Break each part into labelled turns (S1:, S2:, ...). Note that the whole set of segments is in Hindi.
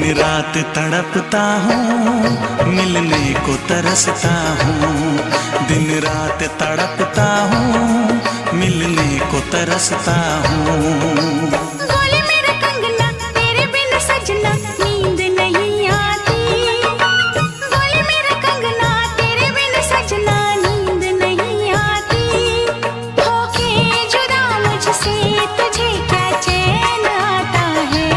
S1: दिन रात तड़पता हूँ, मिलने को तरसता हूँ। दिन रात तड़पता हूँ, मिलने को तरसता हूँ।
S2: बोले मेरा कंगना तेरे बिन सजना नींद नहीं आती। बोले मेरा कंगना तेरे बिन सजना नींद नहीं आती। होके जुदा मुझसे तुझे क्या चैन आता है।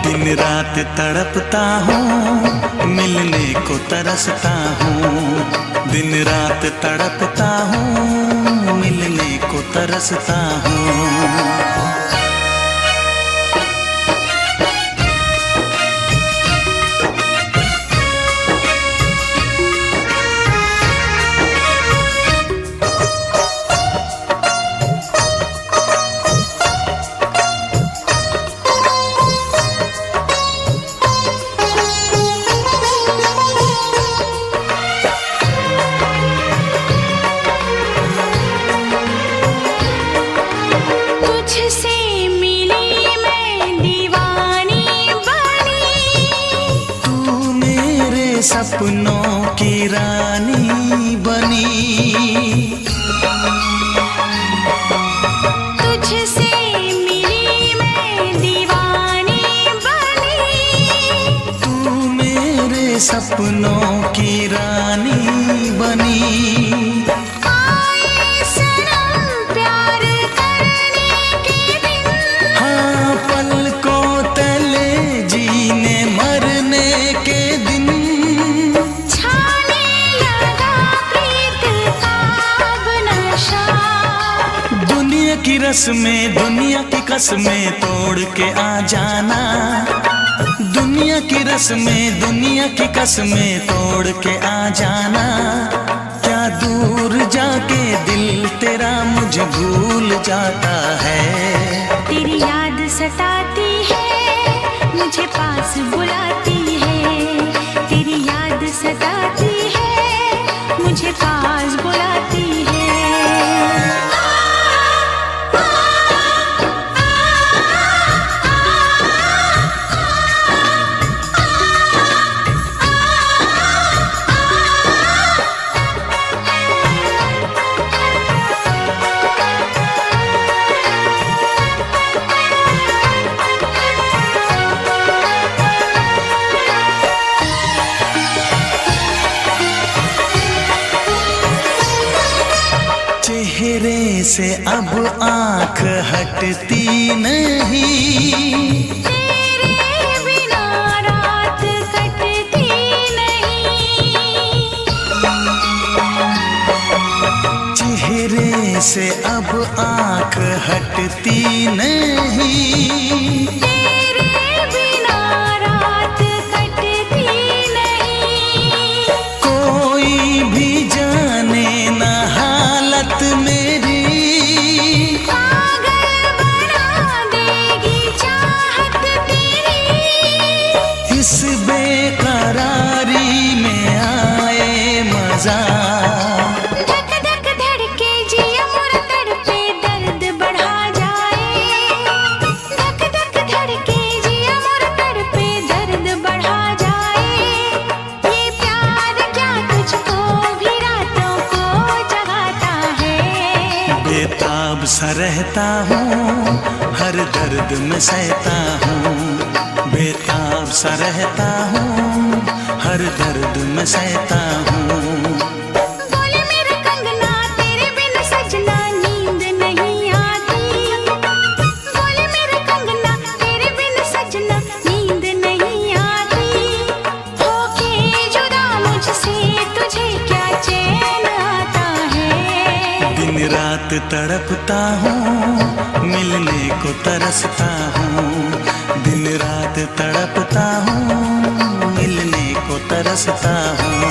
S1: दिन रात तड़पता हूँ, मिलने को तरसता हूँ। दिन रात तड़पता हूँ, मिलने को तरसता हूँ। सपनों की रानी बनी,
S2: तुझसे मिली मैं दीवानी बनी।
S1: तू मेरे सपनों की रानी बनी।
S2: आए सनम प्यार करने के दिन,
S1: हाँ पलकों तले जीने मरने के दिन। दुनिया की रस्में दुनिया की कसमें तोड़ के आ जाना। दुनिया की रस्में दुनिया की कसमें तोड़ के आ जाना। क्या दूर जाके दिल तेरा मुझे भूल जाता है।
S2: तेरी याद सताती है, मुझे पास बुलाती है। तेरी याद सताती है, मुझे पास बुलाती है।
S1: चेहरे से अब आँख हटती नहीं।
S2: तेरे बिना रात कटती नहीं।
S1: चेहरे से अब आँख हटती नहीं।
S2: तेरे बिना रात कटती नहीं।
S1: कोई भी जाने ना हालत मेरी।
S2: पागल बना देगी चाहत तेरी।
S1: इस बेकरारी में आए मजा।
S2: धक धक धड़के जिया मोर तड़पे दर्द बढ़ा जाए। धक धक धड़के जिया मोर तड़पे दर्द बढ़ा जाए। ये प्यार क्या तुझको भी रातों को जगाता है।
S1: बेताब सा रहता हूँ, हर दर्द में सहता हूँ। बेताब सा रहता हूँ, हर दर्द में सहता हूँ।
S2: बोले मेरा कंगना तेरे बिन सजना नींद नहीं आती। बोले मेरा कंगना तेरे बिन सजना नींद नहीं आती। होके जुदा मुझसे तुझे क्या चैन आता है।
S1: दिन रात तड़पता हूँ, मिलने को तरसता हूँ। दिन रात तड़पता हूँ, मिलने को तरसता हूँ।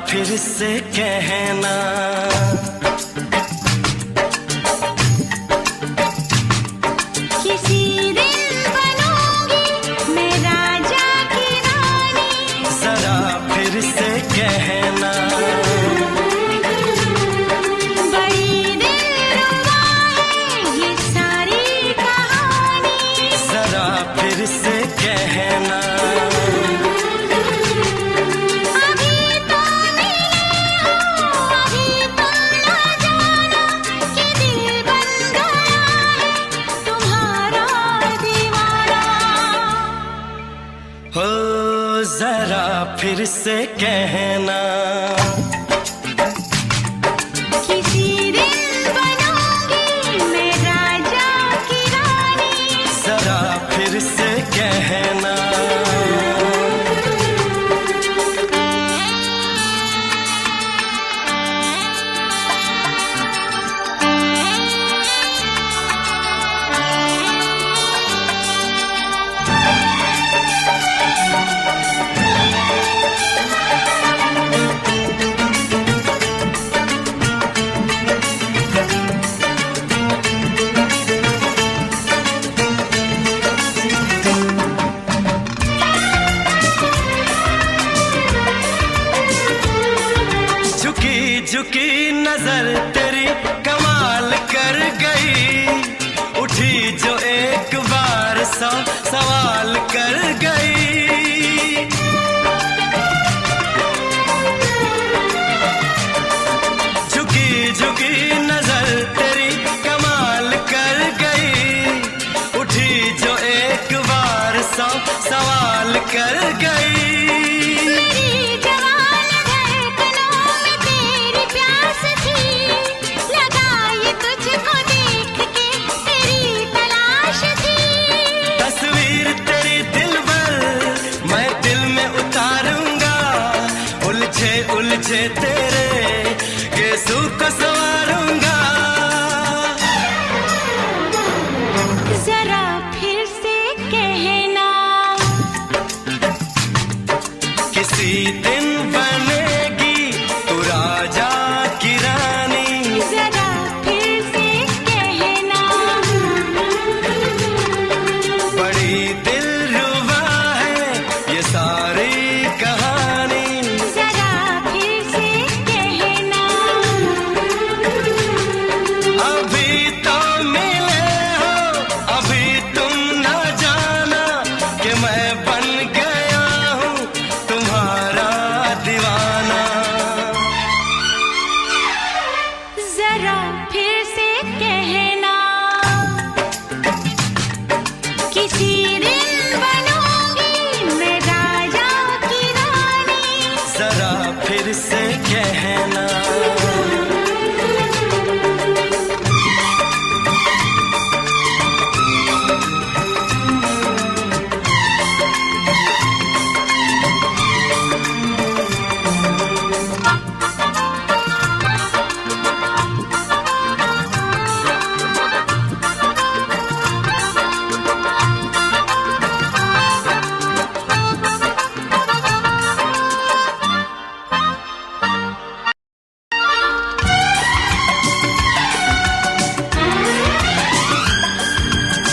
S3: फिर से कहना।
S2: किसी दिन बनूंगी मैं राजा की रानी,
S3: जरा फिर से कहना।
S2: बड़ी दिलरुबा है ये सारी कहानी,
S3: जरा फिर से कहना।
S2: अभी तो मिले हो, अभी तुम ना जाना कि दिल बन गया है तुम्हारा दीवाना।
S3: हो जरा फिर से कहना।
S2: किसी दिन बनूंगी मैं राजा की रानी,
S3: जरा फिर से कहना। झुकी झुकी नजर तेरी कमाल कर गई, उठी जो एक बार सौ सवाल कर गई। झुकी झुकी नजर तेरी कमाल कर गई, उठी जो एक बार सौ सवाल कर गई।
S2: मेरी जवान धड़कनों में तेरी प्यास थी, लगाई तुझको देख के तेरी तलाश थी।
S3: तस्वीर तेरी दिल भर मैं दिल में उतारूंगा, उलझे उलझे तेरे गेसू को संवारूंगा।
S2: जरा फिर से कहना,
S3: किसी दिन बनेगी तू राजा की रानी,
S2: जरा फिर से कहना।
S3: बड़ी दिलरुबा है ये सारी कहानी।
S2: जरा फिर से कहना,
S3: अभी तो मिले हो, अभी तुम न जाना कि मैं बन गया हूँ तुम्हारा दीवाना।
S2: जरा फिर से कहना, किसी दिन बनूंगी मैं राजा की रानी,
S3: जरा फिर से कहना।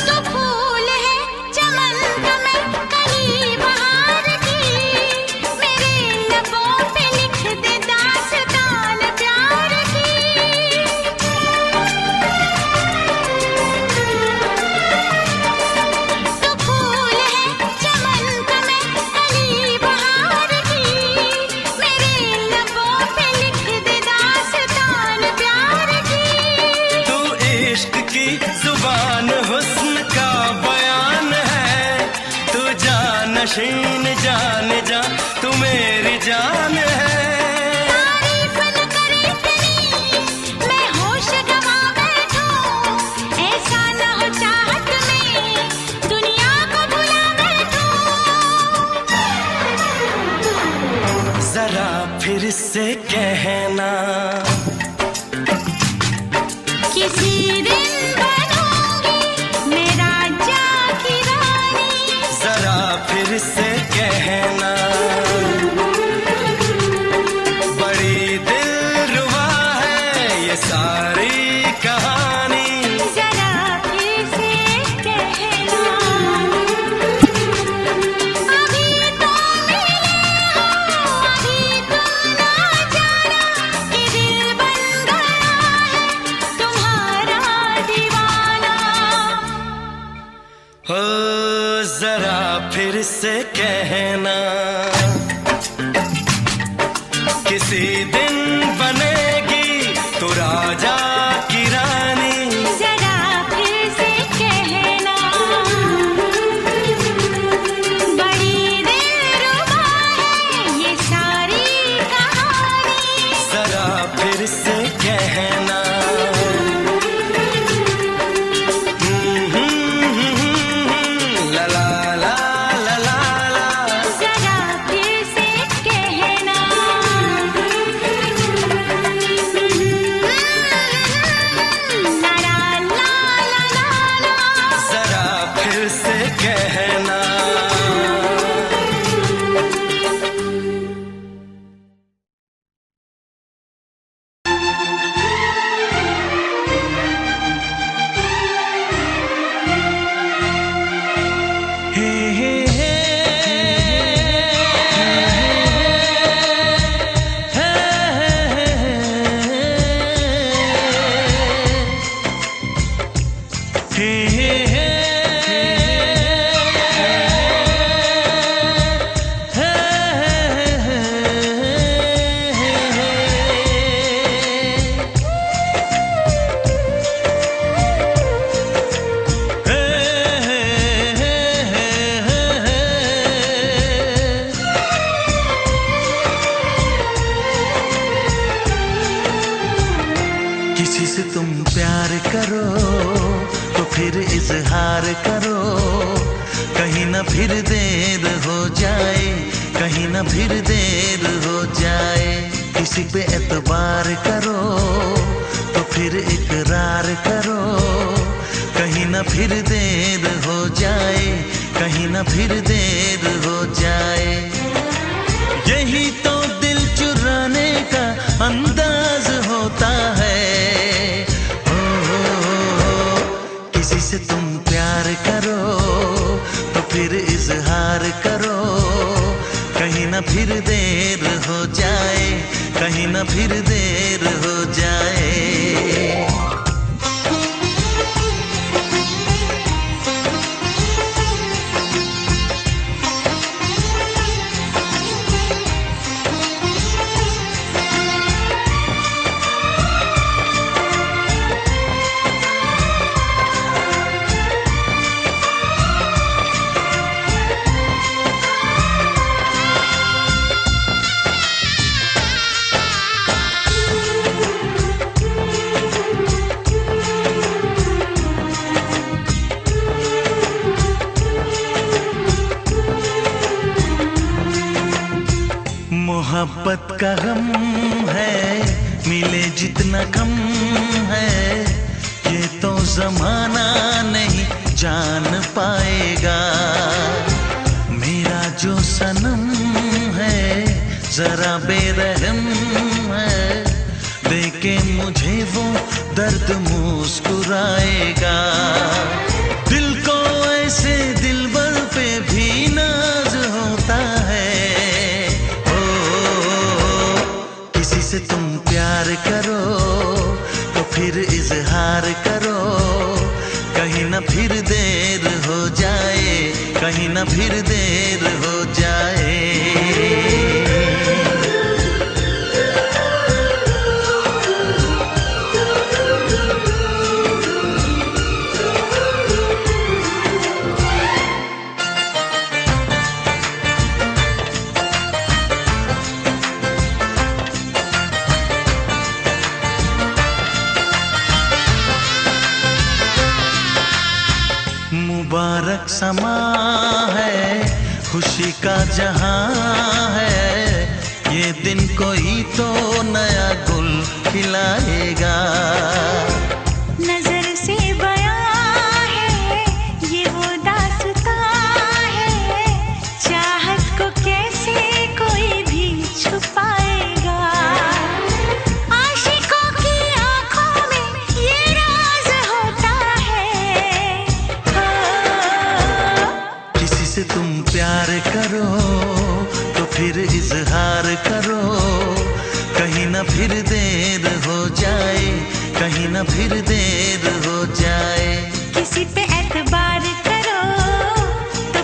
S2: तो फूल है चमन का मैं कली बहार की, मेरे लबों पे लिख दे दास्तान प्यार की। तो फूल है चमन का मैं कली बहार की, मेरे लबों पे लिख दे दास्तान प्यार की।
S3: तू इश्क की जुबान हुस्न का बयान है, तू जानशीन जान जा तू मेरी जान है।
S2: तारीफ न करे इतनी मैं होश गवा बैठूं, ऐसा न हो चाहत में दुनिया को भुला बैठूं।
S3: जरा फिर से कहना,
S2: किसी दिन बनूंगी मैं राजा की रानी,
S3: जरा फिर से कहना। जरा फिर से कहना, किसी दिन बनेगी तू राजा की रानी।
S2: जरा फिर से कहना, बड़ी दिलरुबा है ये सारी कहानी।
S3: जरा फिर से कहना, ला ला ला ला ला ला।
S2: जरा फिर से कहना, ला ला ला ला ला।
S3: जरा फिर से कहना। हे हे हे
S1: किसी से तुम प्यार करो तो फिर इजहार करो, कहीं ना फिर देर हो जाए, कहीं ना फिर देर हो जाए। किसी पे एतबार करो तो फिर इकरार करो, कहीं ना फिर देर हो जाए, कहीं ना फिर देर हो जाए। यही तो दिल चुराने का अंदाज होता है। किसी से तुम प्यार करो तो फिर इजहार करो, कहीं ना फिर देर हो जाए, कहीं ना फिर देर हो जाए। मोहब्बत का गम है, मिले जितना कम है, ये तो जमाना नहीं जान पाएगा। मेरा जो सनम है जरा बेरहम है, देखे मुझे वो दर्द मुस्कुराएगा। दिल को ऐसे दिलबर पे भी नाज होता है। किसी से तुम प्यार करो तो फिर इजहार करो, कहीं ना फिर देर हो जाए, कहीं ना फिर देर हो जाए। मुबारक समा है, खुशी का जहां है, ये दिन कोई तो नया गुल खिलाएगा।
S2: नजर से बयां है ये वो दास्तां है, चाहत को कैसे कोई भी छुपाएगा। आशिकों की आंखों में ये राज होता है।
S1: किसी से तुम प्यार करो तो फिर इजहार करो, कहीं ना फिर देर हो जाए, कहीं ना फिर देर हो जाए।
S2: किसी पे एतबार करो तो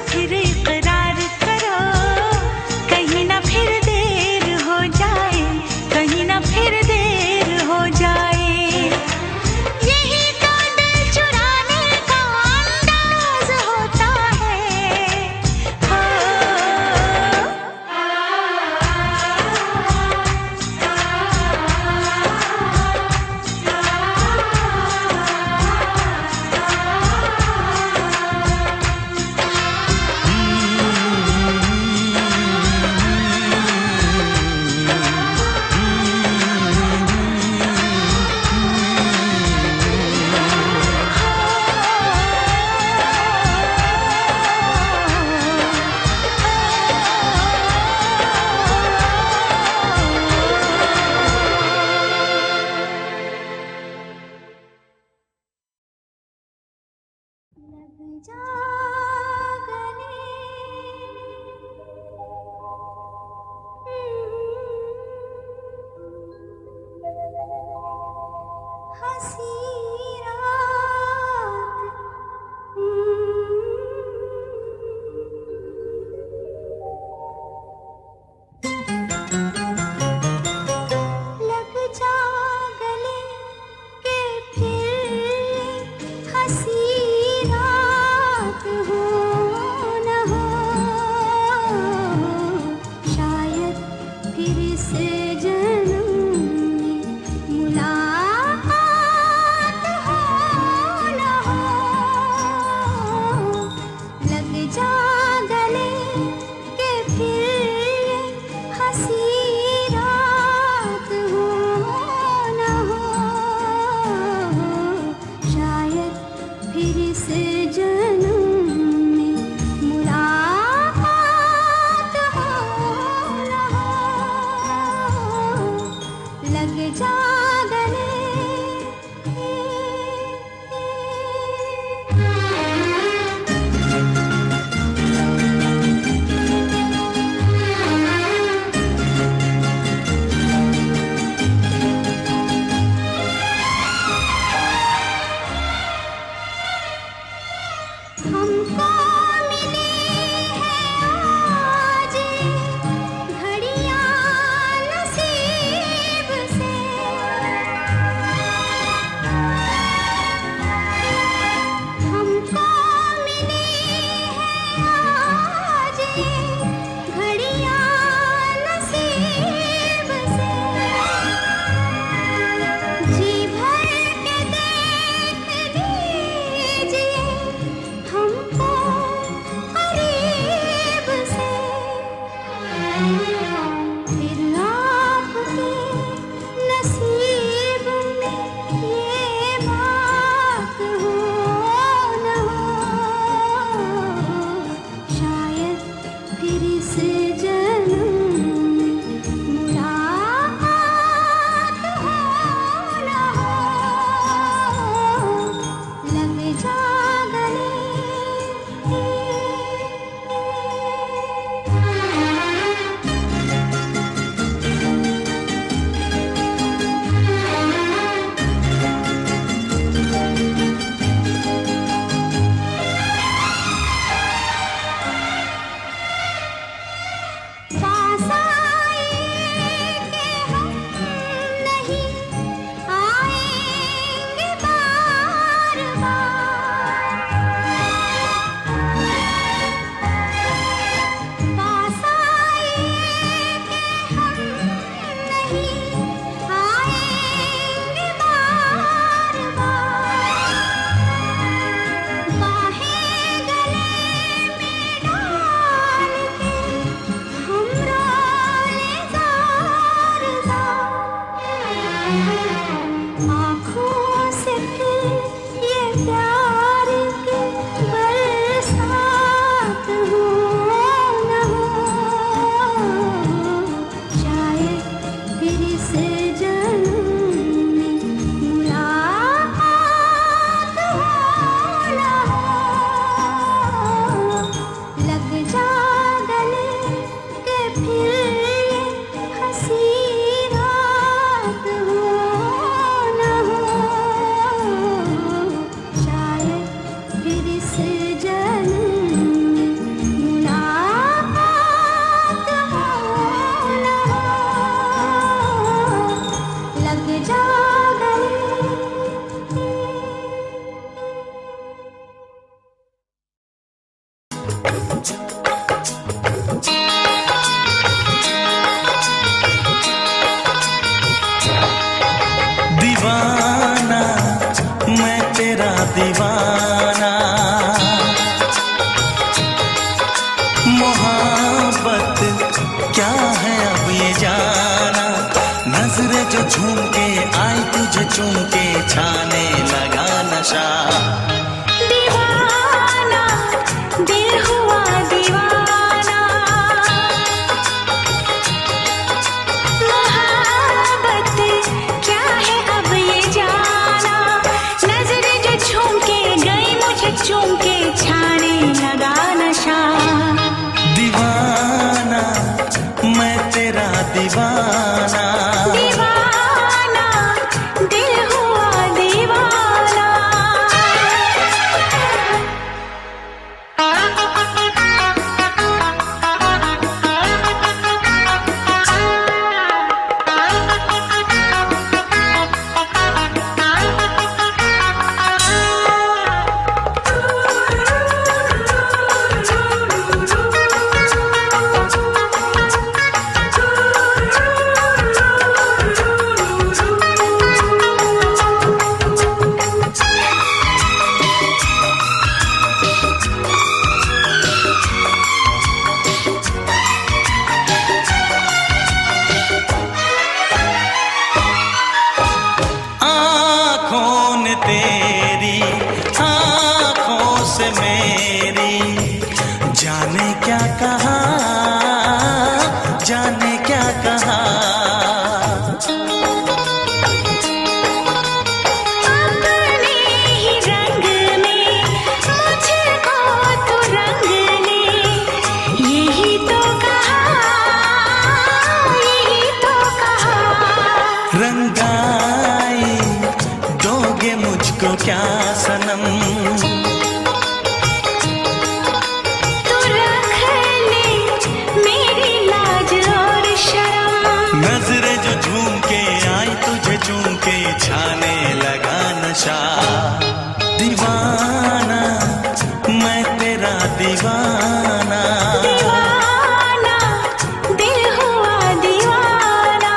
S2: जा गले के फिर ये हंसी रात हो न हो, शायद फिर इस जन्म मुलाकात हो न हो, लग जा गले।
S1: दीवाना मैं तेरा दीवाना, मोहब्बत क्या है अब ये जाना, नजरें जो झूम के आई तुझे चूम के छाने लगा नशा।
S2: दीवाना दिल हुआ दीवाना, मोहब्बत क्या है अब ये जाना, नजरें जो झूम के गई मुझे चूम के छाने लगा नशा।
S1: दीवाना मैं तेरा दीवाना,
S2: दीवाना दिल हुआ दीवाना।
S1: आँखों ने तेरी आँखों से मेरी जाने क्या कहा, जाने क्या कहा।
S2: अपने ही रंग में मुझको तो रंग ले, यही तो कहा, यही तो कहा।
S1: रंगाई दोगे मुझको क्या सनम,
S2: तू रख ले मेरी लाज और शर्म,
S1: नजरें जो झूम के आई तुझे चूम के छाने लगा नशा। दीवाना मैं तेरा दीवाना,
S2: दीवाना दिल हुआ दीवाना।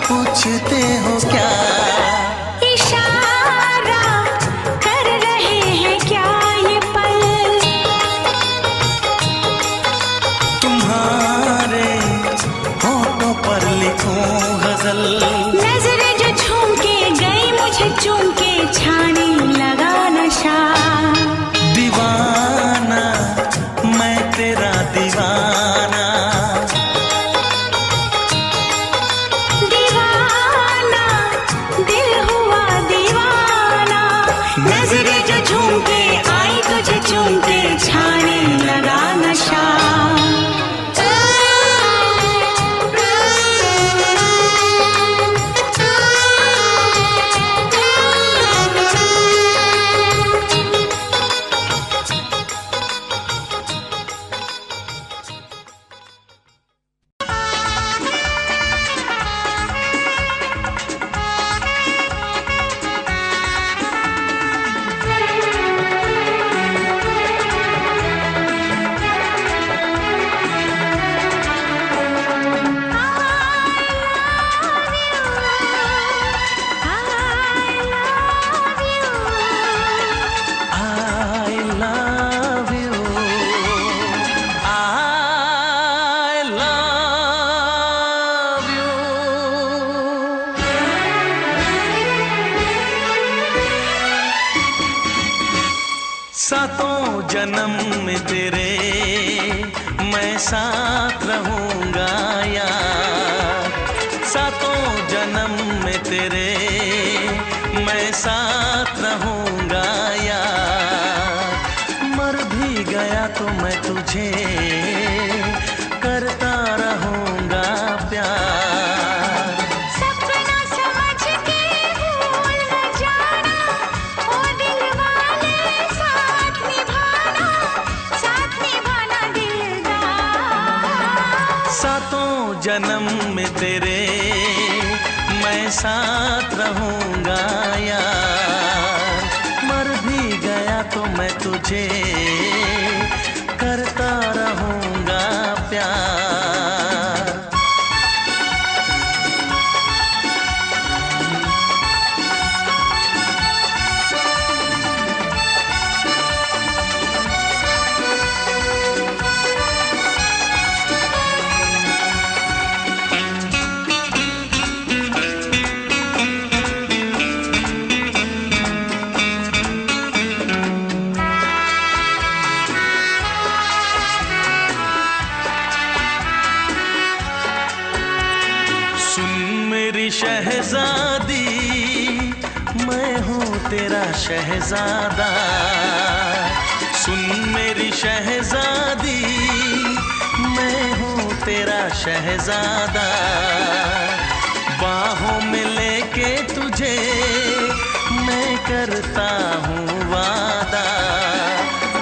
S1: पूछते हो क्या?
S2: इशारा कर रहे हैं क्या ये पल?
S1: तुम्हारे होठों पर लिखूं गजल।
S2: नजरें जो झूम के गई मुझे चूम के छाने लगा नशा।
S1: दीवाना मैं तेरा दीवाना,
S2: दीवाना दिल हुआ दीवाना। नजरें जो झूम के आई तुझे चूम के छाने लगा नशा।
S1: सातों जन्म में तेरे मैं साथ रहूंगा यार, सातों जन्म में तेरे मैं साथ रहूंगा यार। मर भी गया तो मैं तुझे करता रहूंगा प्यार।
S2: सपना समझ के भूल न जाना, ओ दिल वाले साथ निभाना दिलदार।
S1: सातों जन्म में तेरे मैं साथ रहूंगा यार। मर भी गया तो मैं तुझे करता रहूंगा प्यार। शहजादी मैं हूँ तेरा शहजादा, सुन मेरी शहजादी मैं हूँ तेरा शहजादा। बाहों में लेके तुझे मैं करता हूँ वादा,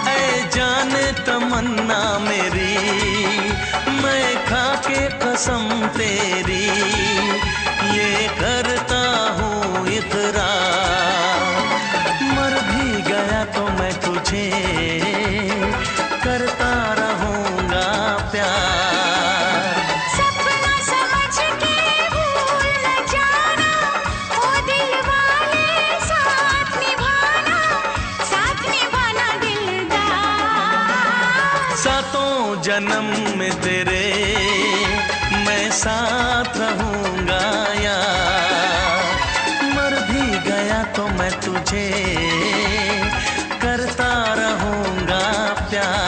S1: ऐ जाने तमन्ना मेरी मैं खा के कसम तेरी ये करता हूँ इकरार। मर भी गया तो मैं तुझे करता रहूंगा प्यार।
S2: सपना समझ के भूल न जाना, ओ दिल वाले साथ निभाना दिलदार।
S1: सातों जन्म में तेरे मैं साथ रहूंगा यार। मर भी गया तो मैं तुझे करता रहूंगा प्यार।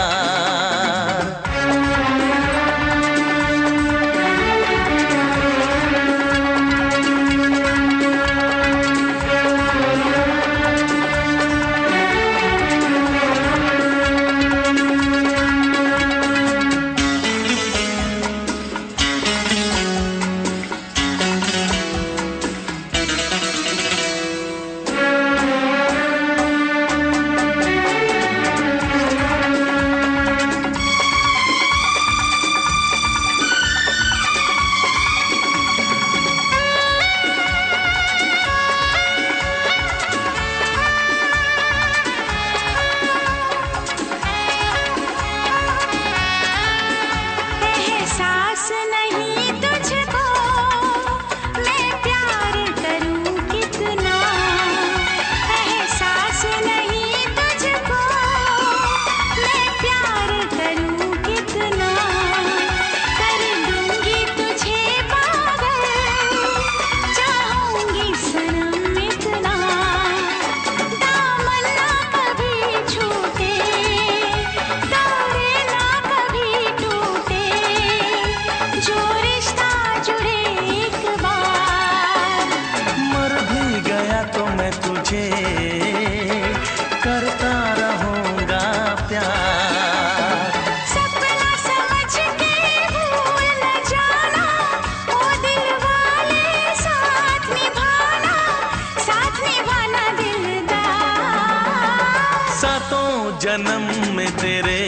S1: जन्म में तेरे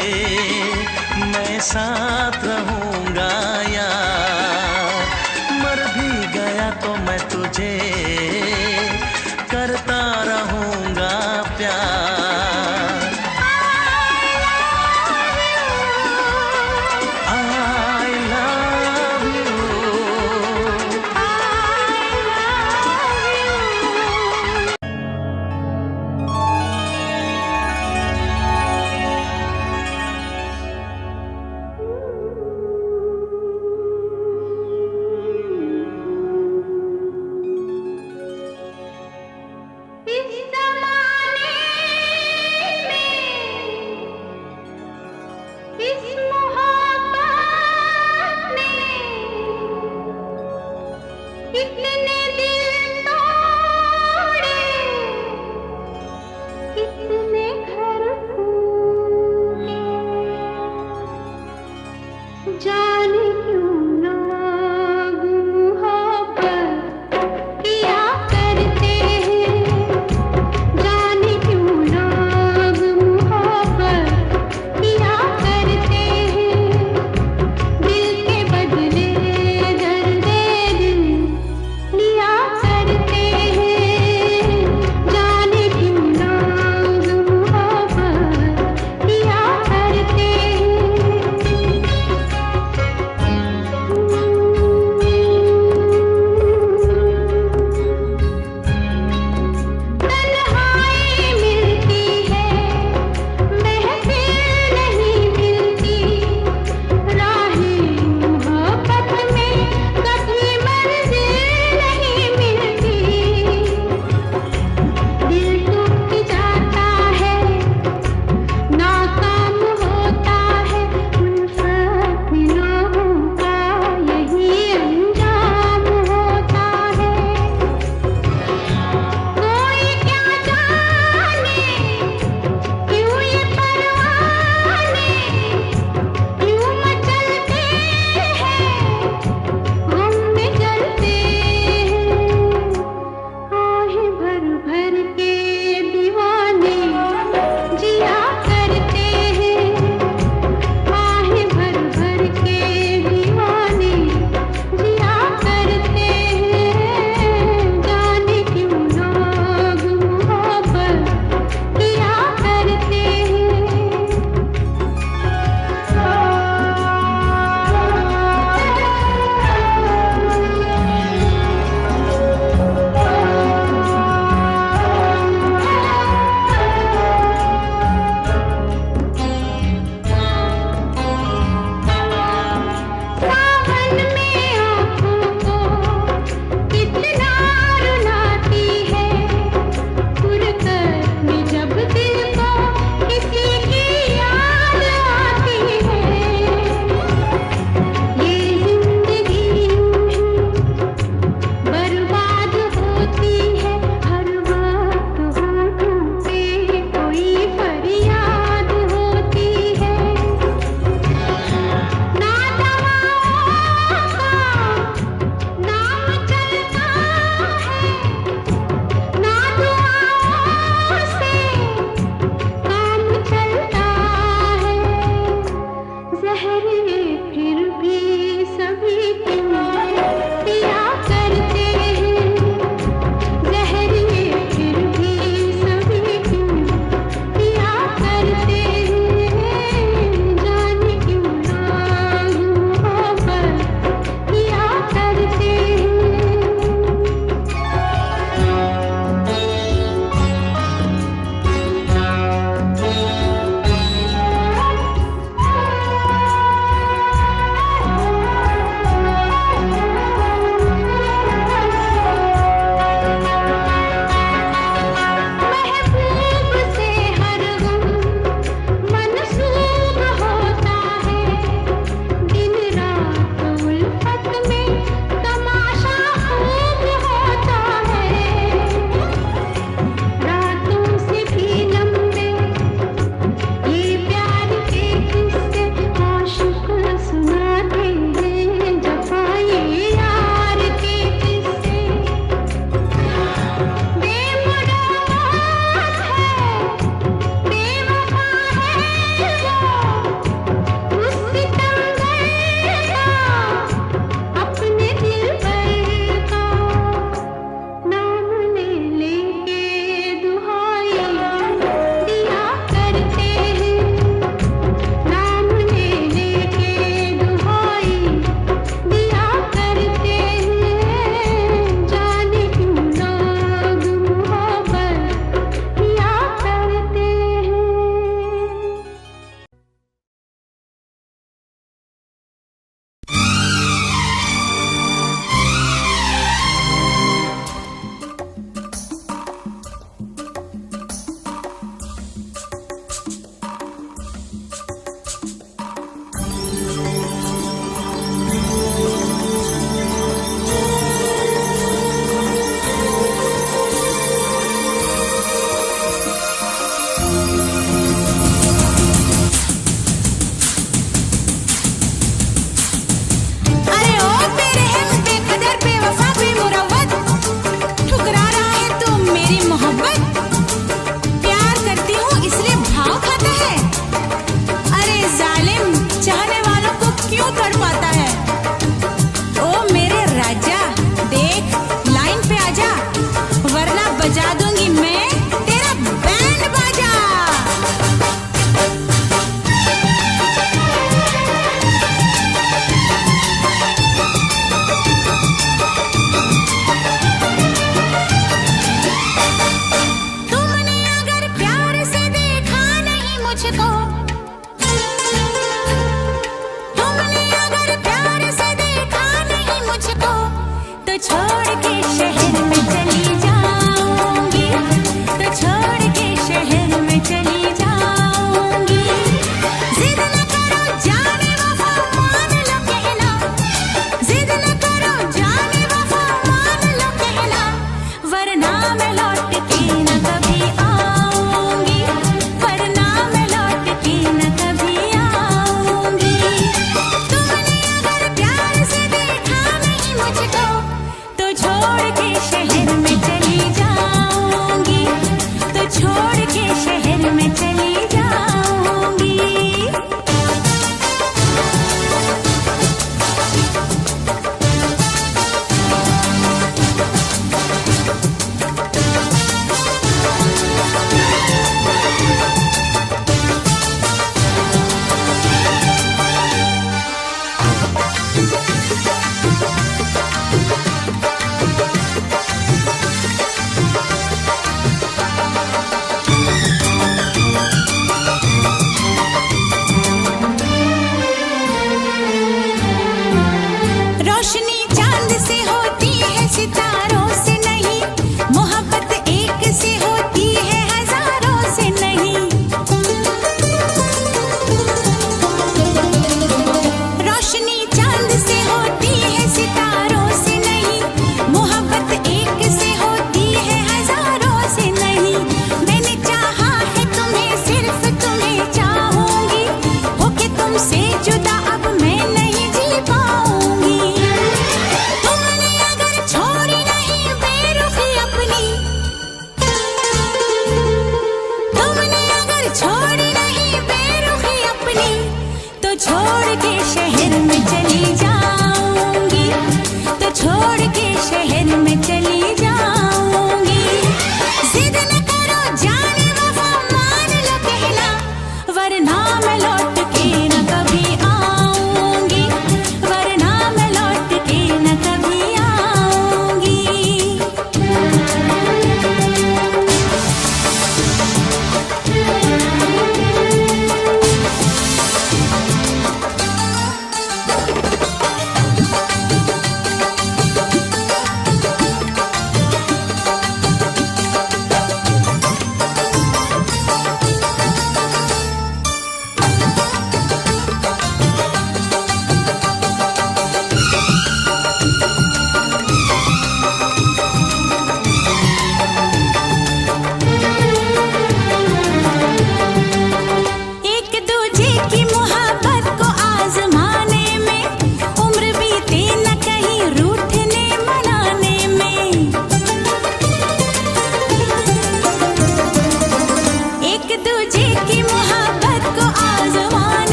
S1: मैं साथ रहूंगा यार। मर भी गया तो मैं तुझे करता रहूंगा प्यार। I love you।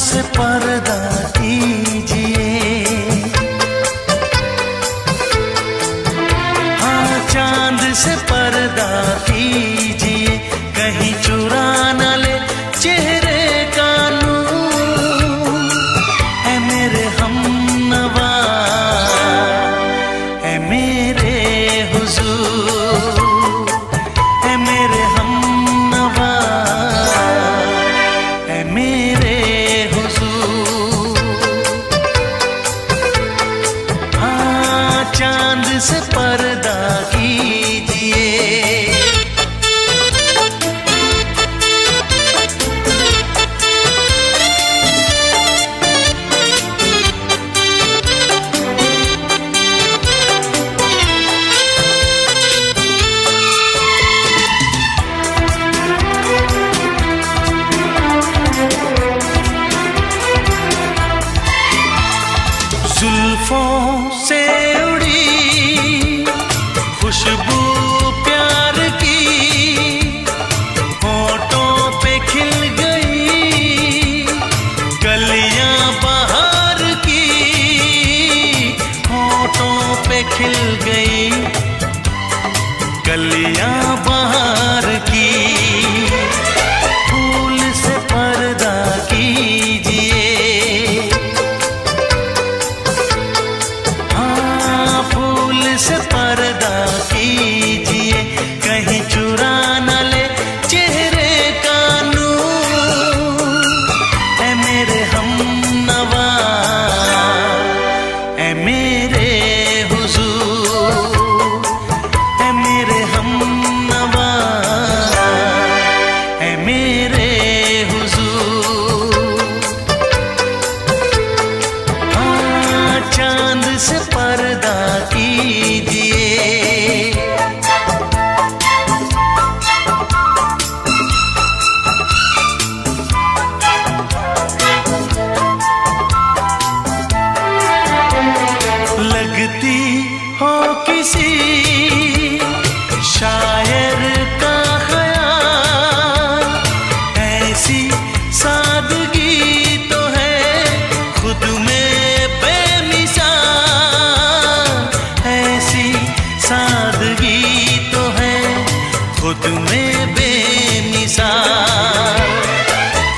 S1: से पर्दा कीजिए, हाँ चांद से पर्दा कीजिए, कहीं चुरा न ले चेहरे का नूर। ऐ मेरे हमनवा, ऐ मेरे हुजूर, ऐ मेरे हमनवा, ऐ मेरे हुजूर। हाँ चांद से पर्दा कीजिए। जुल्फों से उड़ी खुशबू प्यार की, होठों पे खिल गई कलियां बहार की, होठों पे खिल गई कलियां बहार की। फूल से पर्दा कीजिए, से पर्दा कीजिए, कहीं चुरा न ले चेहरे का नूर। ऐ मेरे हमनवा, ऐ मेरे हुजूर, ऐ मेरे हमनवा, ऐ मेरे हुजूर। हाँ चांद से पर्दा कीजिए। लगती हो किसी शायर का ख्याल, ऐसी सादगी तो है खुद में बेमिसाल, ऐसी सादगी तो है खुद में बेमिसाल।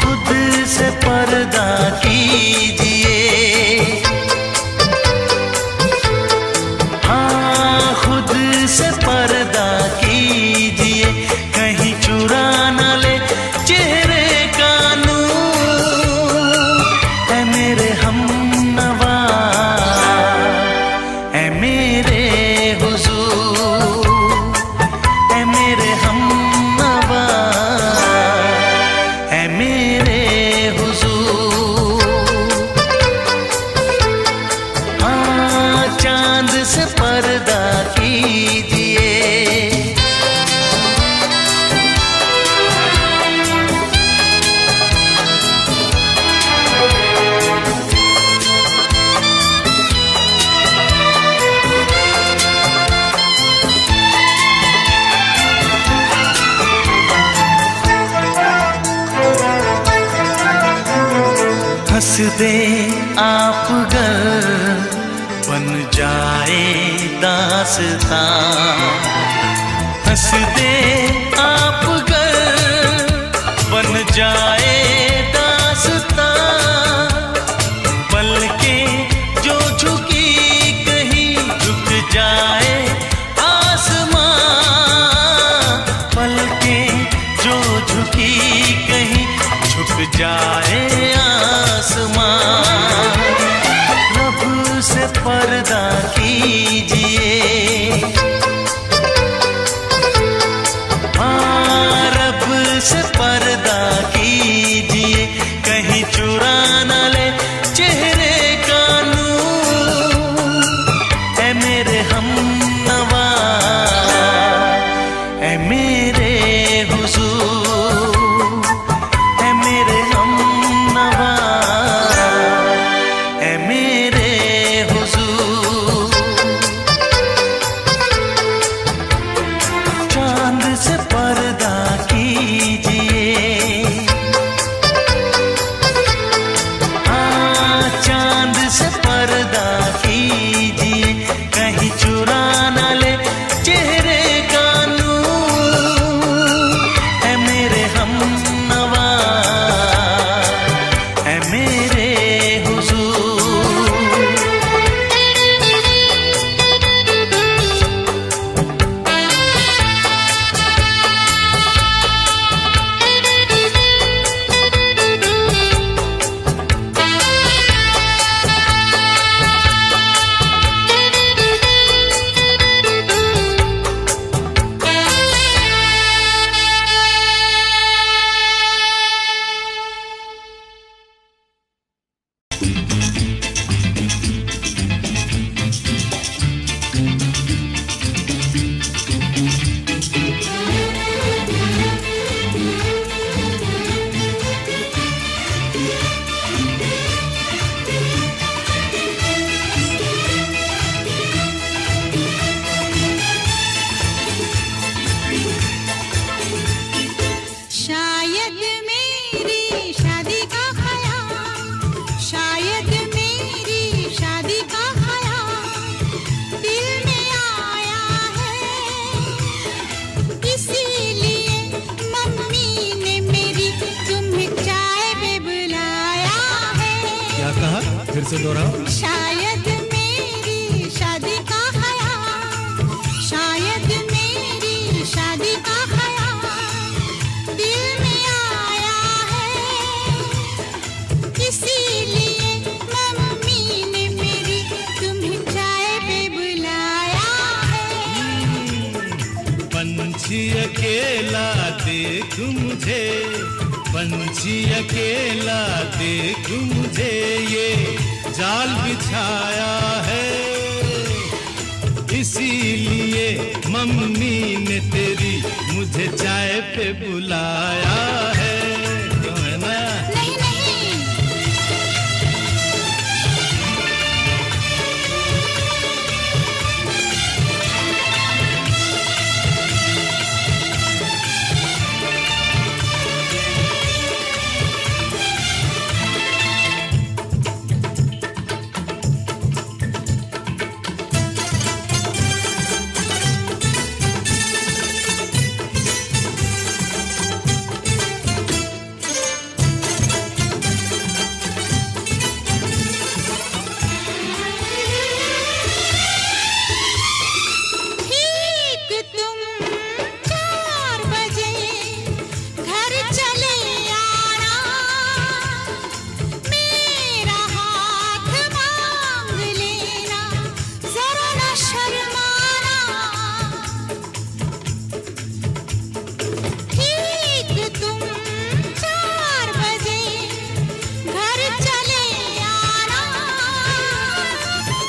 S1: खुद से पर्दा कीजिए, हाँ खुद से पर्दा कीजिए, कहीं चुरा न ले चेहरे का नूर। ऐ मेरे हमनवा, ऐ मेरे हुजूर, ऐ मेरे हमनवा, ऐ मेरे हुजूर। हाँ चांद से पर्दा कीजिए। हंस दे आप गर बन जाए दास्तां, हंस दे आप गर बन जाए दास्तां। पलकें जो झुकी कहीं झुक जाए आसमां, पलकें जो झुकी कहीं झुक जाए आसमां। रब से पर्दा कीजिए,
S4: से दोहराओ।
S2: शायद मेरी शादी का ख्याल, शायद मेरी शादी का ख्याल दिल में आया है, इसीलिए मम्मी ने मेरी तुम्हें चाय पे बुलाया है।
S4: पंछी अकेला देख मुझे, पंछी अकेला देख मुझे, ये जाल बिछाया है, इसीलिए मम्मी ने तेरी मुझे चाय पे बुलाया है। क्यों है ना?
S2: नहीं नहीं, ठीक तुम 4 बजे घर चले आना, मेरा हाथ मांग लेना, जरा न शर्माना। ठीक तुम 4 बजे घर चले आना,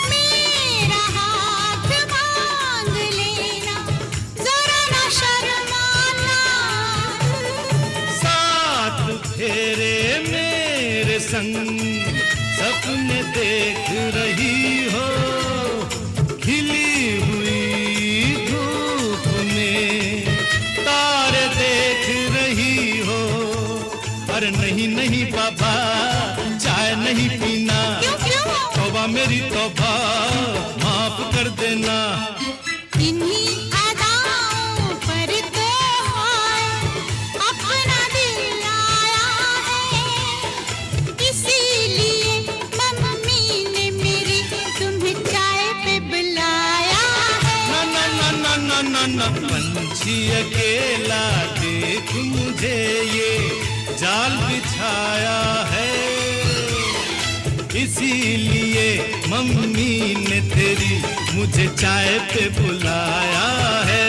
S2: मेरा हाथ मांग लेना, जरा न शर्माना।
S4: साथ फेरे मेरे संग सपने देख रही हो, खिली हुई धूप में तारे देख रही हो। अरे नहीं नहीं बाबा, चाय नहीं पीना,
S2: क्यों क्यों?
S4: तौबा मेरी तौबा, माफ कर देना।
S2: इन्हीं अदाओं पर तो हाय अपना दिल आया है, इसीलिए मम्मी ने मेरी तुम्हें चाय पे बुलाया है।
S4: ना ना ना ना ना ना, पंछी अकेला देख मुझे, ये जाल बिछाया है, इसीलिए मम्मी ने तेरी मुझे चाय पे बुलाया है।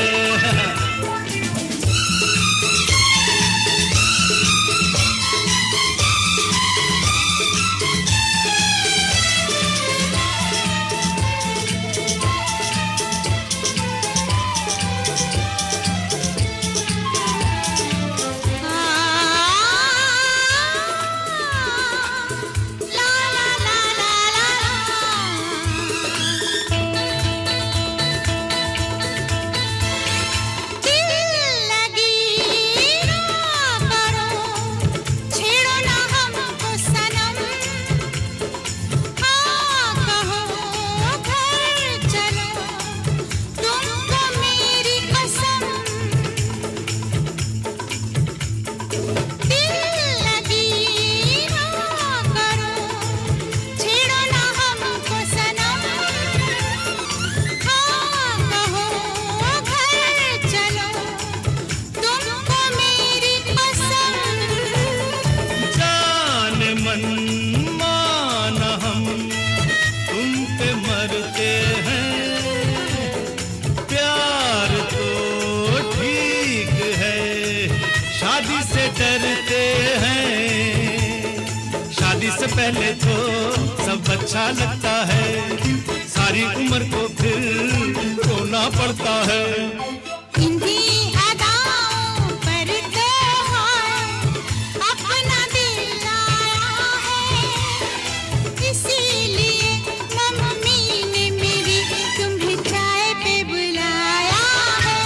S2: ला ला ला ला ला, दिल लगी ना करो, छेड़ो ना हमको सनम, हाँ कहो घर चलो, तुमको मेरी कसम। दिल लगी ना करो, छेड़ो ना हमको सनम, हाँ कहो घर चलो, तुमको मेरी कसम।
S4: जान मन मान हम तुम पे मरते हैं, प्यार तो ठीक है, शादी से डरते हैं। शादी से पहले तो सब अच्छा लगता है, सारी उम्र को फिर रोना पड़ता है।
S2: इन्हीं अदाओं पर तो हाय अपना दिल आया है, इसीलिए मम्मी ने मेरी तुम्हें चाय पे बुलाया है।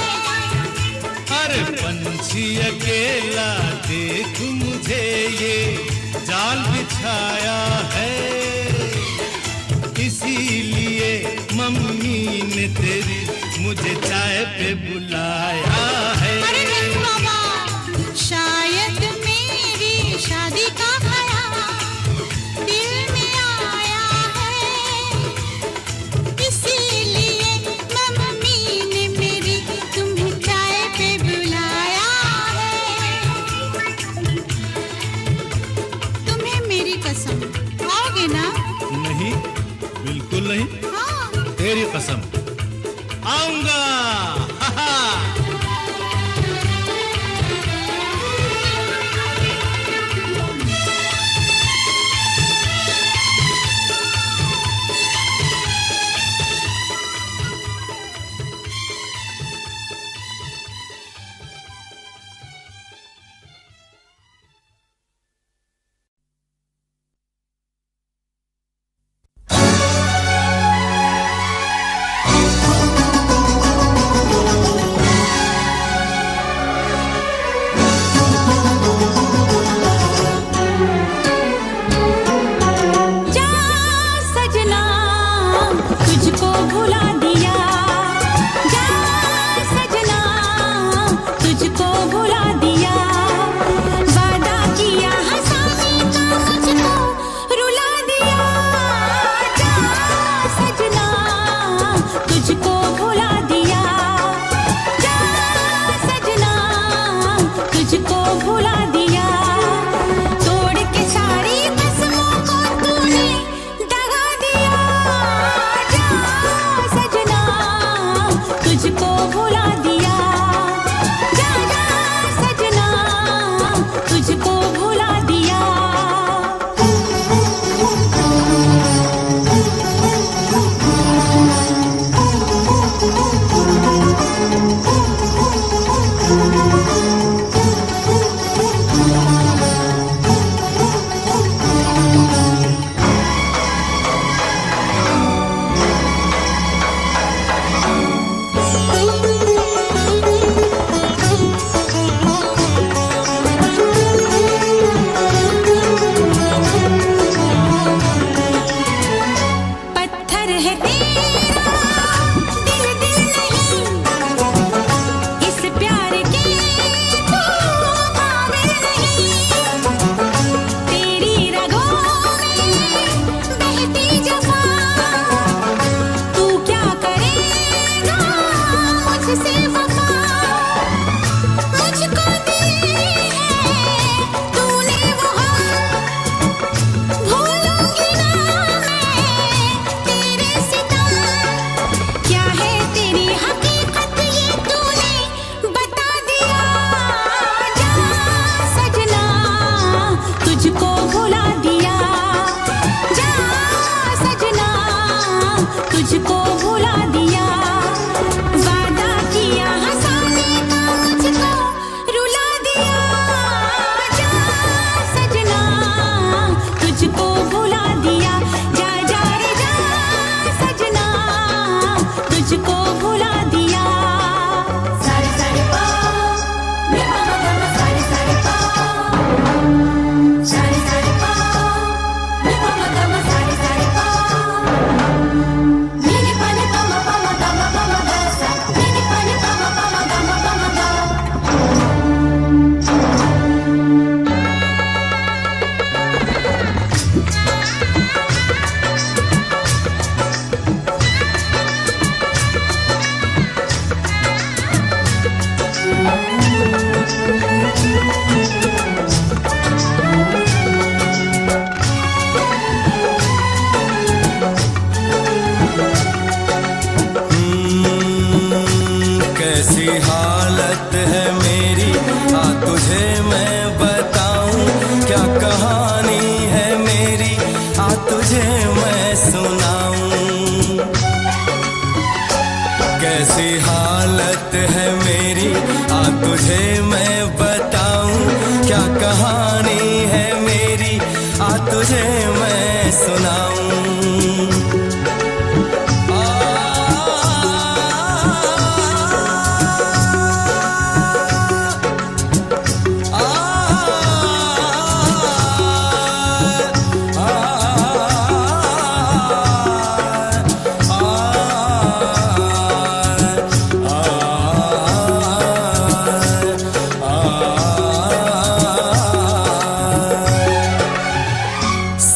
S4: अरे पंछी अकेला देख मुझे, ये जाल बिछाया है, इसीलिए मम्मी ने तेरी मुझे चाय पे बुलाया है।
S2: अरे नहीं बाबा, शायद मेरी शादी का ख्याल दिल में आया
S4: मेरी कसम आऊंगा। हा हा।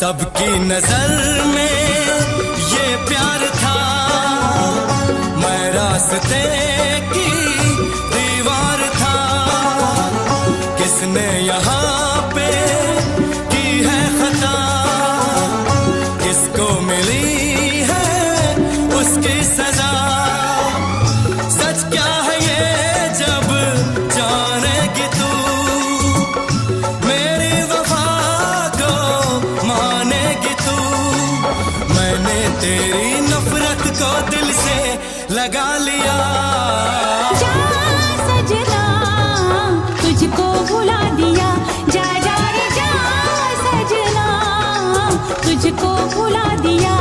S3: सबकी नजर में ये प्यार था, मैं रास्ते की दीवार था। किसने यहाँ पे की है खता, किसको मिली है उसके की सजा। सच क्या है ये जब जानेगी तू, मेरी वफा को मानेगी तू। मैंने तेरी नफरत को दिल से लगा लिया।
S2: जा सजना तुझको भुला दिया, जा जा रे जा सजना तुझको भुला दिया।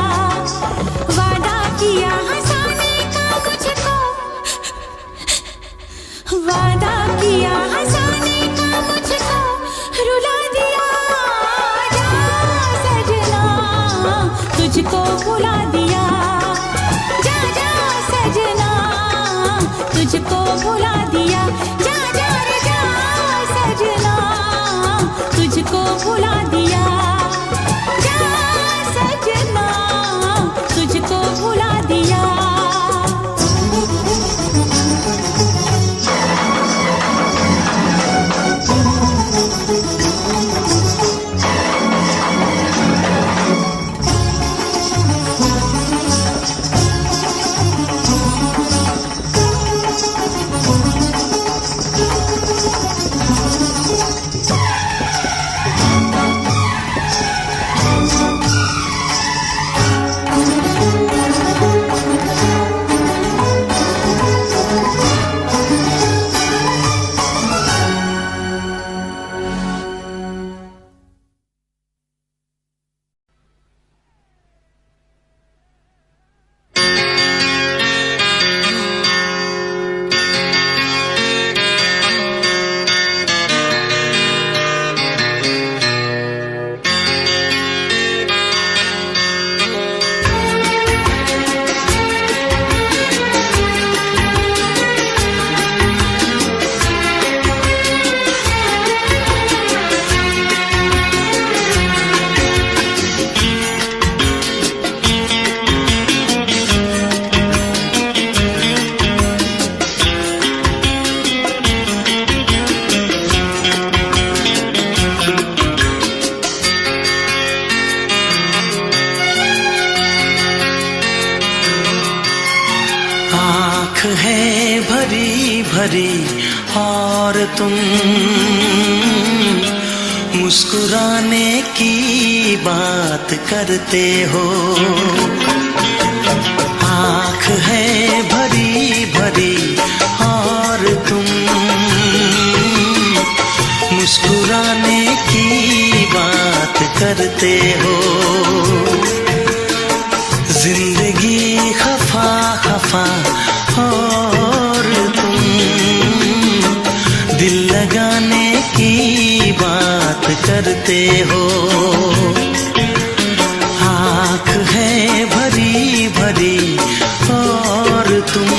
S2: वादा किया हंसाने का मुझको, वादा किया हंसाने का मुझको रुला दिया। जा सजना तुझको भुला दिया, जा जा सजना तुझको भुला दिया। जा जा रे जा सजना तुझको भुला दिया, जा सजना तुझको भुला दिया।
S1: आँख है भरी भरी और तुम मुस्कुराने की बात करते हो। आँख है भरी भरी और तुम मुस्कुराने की बात करते हो। जिंदगी खफा खफा और तुम दिल लगाने की बात करते हो। आँख है भरी भरी और तुम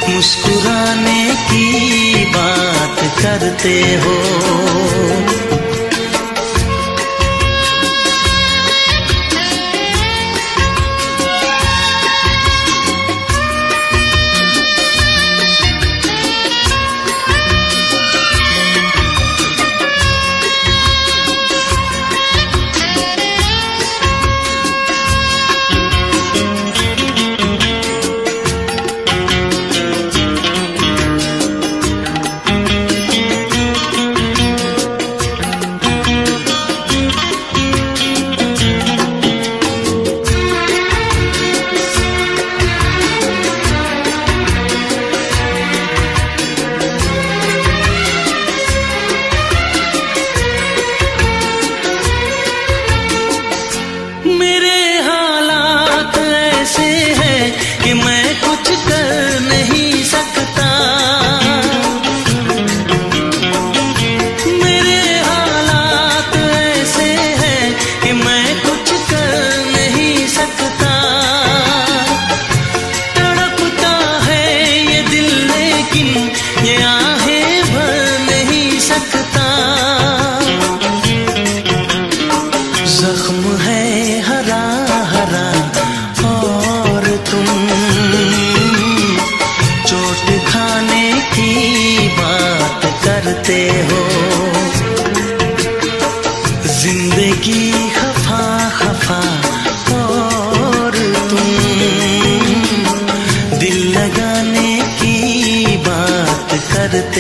S1: मुस्कुराने की बात करते हो।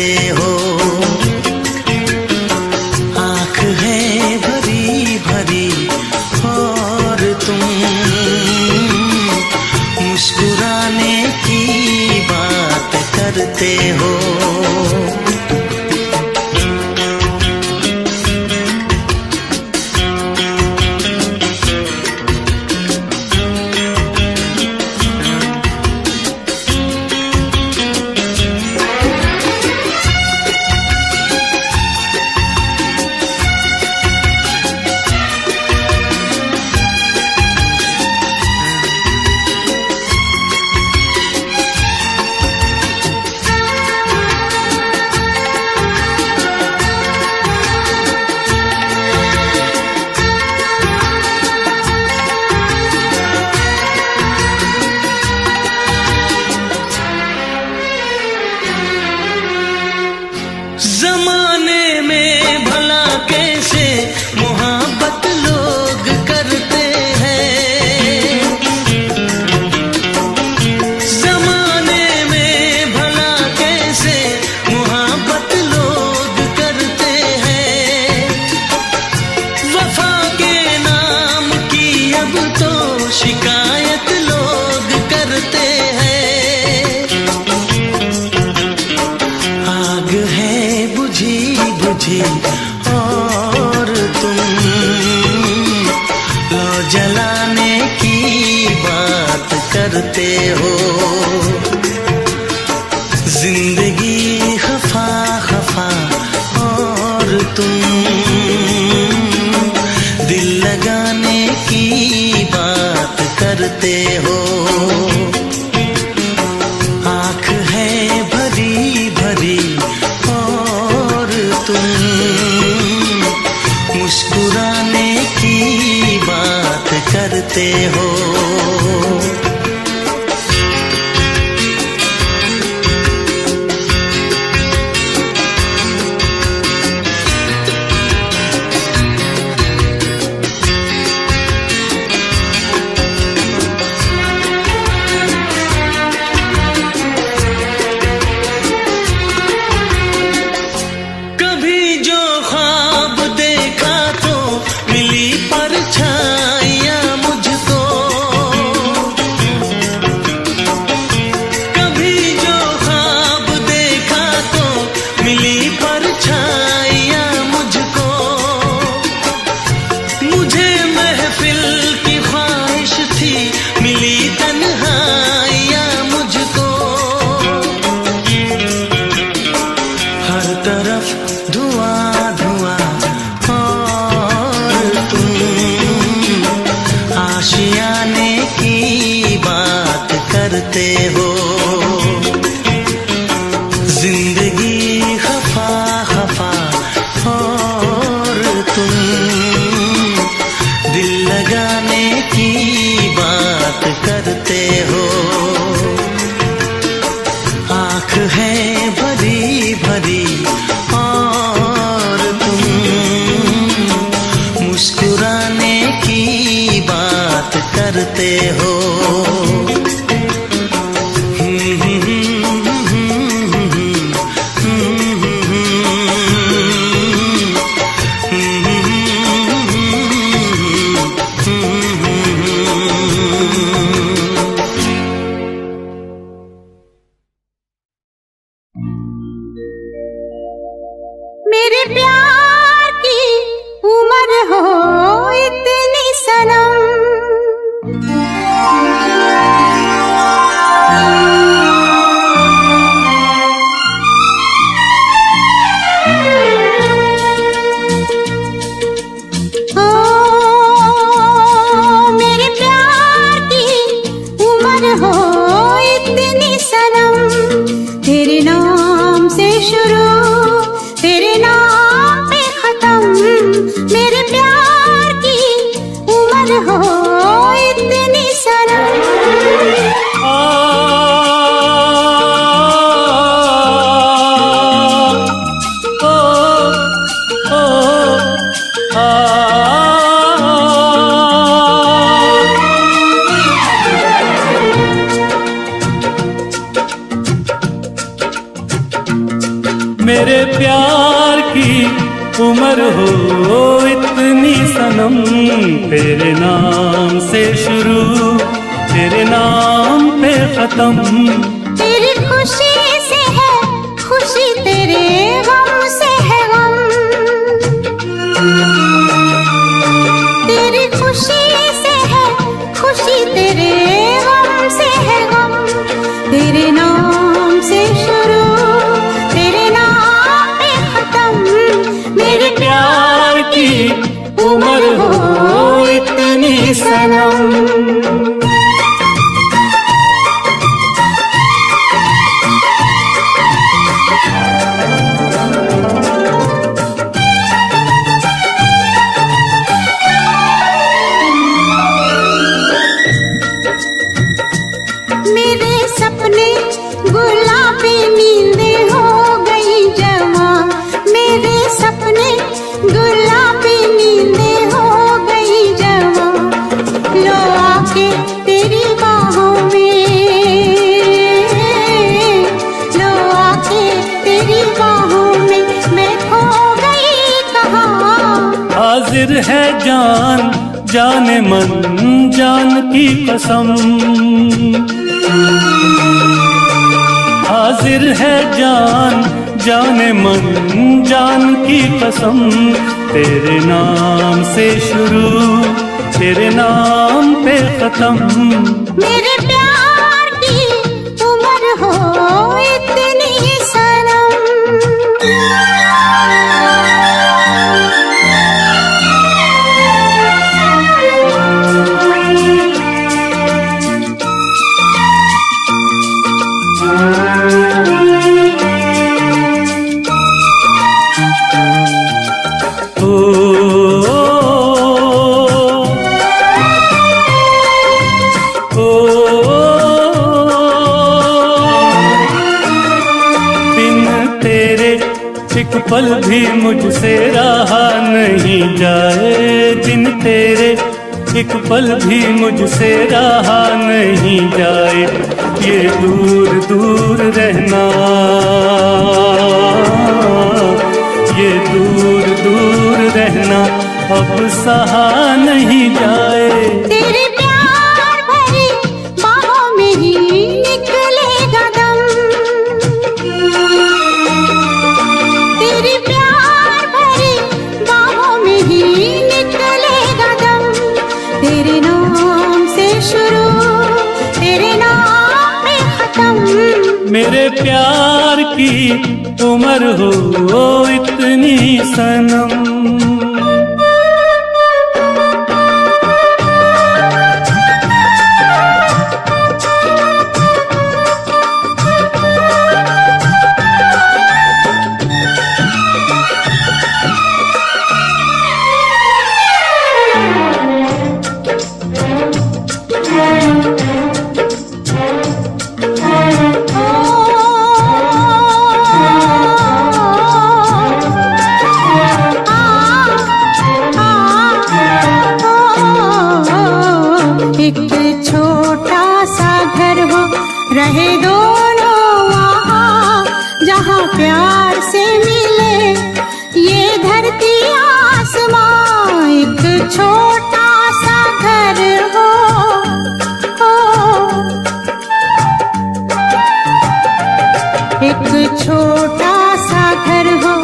S1: हो। आँख है भरी भरी और तुम मुस्कुराने की बात करते हो। जमाने में भला कैसे मोहब्बत लोग करते हैं। जमाने में भला कैसे मोहब्बत लोग करते हैं। वफा के नाम की अब तो शिकायत लोग करते हैं। आग है बुझी बुझी और तुम लो जलाने की बात करते हो। जिंदगी खफा खफा और तुम दिल लगाने की बात करते हो। आँख है भरी भरी और तुम मुस्कुराने की बात करते हो। कभी जो ख्वाब देखा तो मिली परछाइयाँ मुझको। कभी जो ख्वाब देखा तो मिली परछाइयाँ मुझको। मुझे महफिल की ख्वाहिश थी मिली तन्हाइयाँ मुझको। हर तरफ धुआं धुआं और तुम आशियाने की बात करते हो। जिंदगी खफा खफा और तुम दिल लगाने की बात करते हो। आँख है भरी भरी और तुम मुस्कुराने की बात करते हो।
S5: मेरे प्यार की उम्र हो इतनी सनम, तेरे नाम से शुरू तेरे नाम पे खत्म।
S2: तेरी खुशी से है खुशी, तेरे गम से है गम। तेरी खुशी से है खुशी, तेरे गम से है गम। तेरे नाम से शुरू तेरे नाम पे खत्म। मेरे
S5: प्यार की उम्र हो इतनी सनम।
S2: मेरे सपने गुलाबी नींदें हो गई जवां। मेरे सपने गुलाबी नींदें हो गई जवां। लो आके तेरी बाहों में, लो आके तेरी बाहों में मैं खो गई कहाँ।
S5: हाजिर है जान जाने मन जान की कसम। हाजिर है जान जाने मन जान की कसम। तेरे नाम से शुरू तेरे नाम पे खत्म।
S2: मेरे प्यार की उम्र हो इतनी सनम।
S5: एक पल भी मुझसे रहा नहीं जाए, दिन तेरे एक पल भी मुझसे रहा नहीं जाए। ये दूर दूर रहना, ये दूर दूर रहना अब सहा नहीं जाए।
S2: तेरे प्यार भरी बाहों में ही निकलेगा दम। तेरे प्यार भरी बाहों में ही निकलेगा दम। तेरे नाम से शुरू तेरे नाम पे खत्म।
S5: मेरे प्यार की उम्र हो इतनी सनम।
S2: एक छोटा सा घर हो रहे दोनों वहाँ, जहाँ प्यार से मिले ये धरती आसमां। एक छोटा सा घर हो, एक छोटा सा घर हो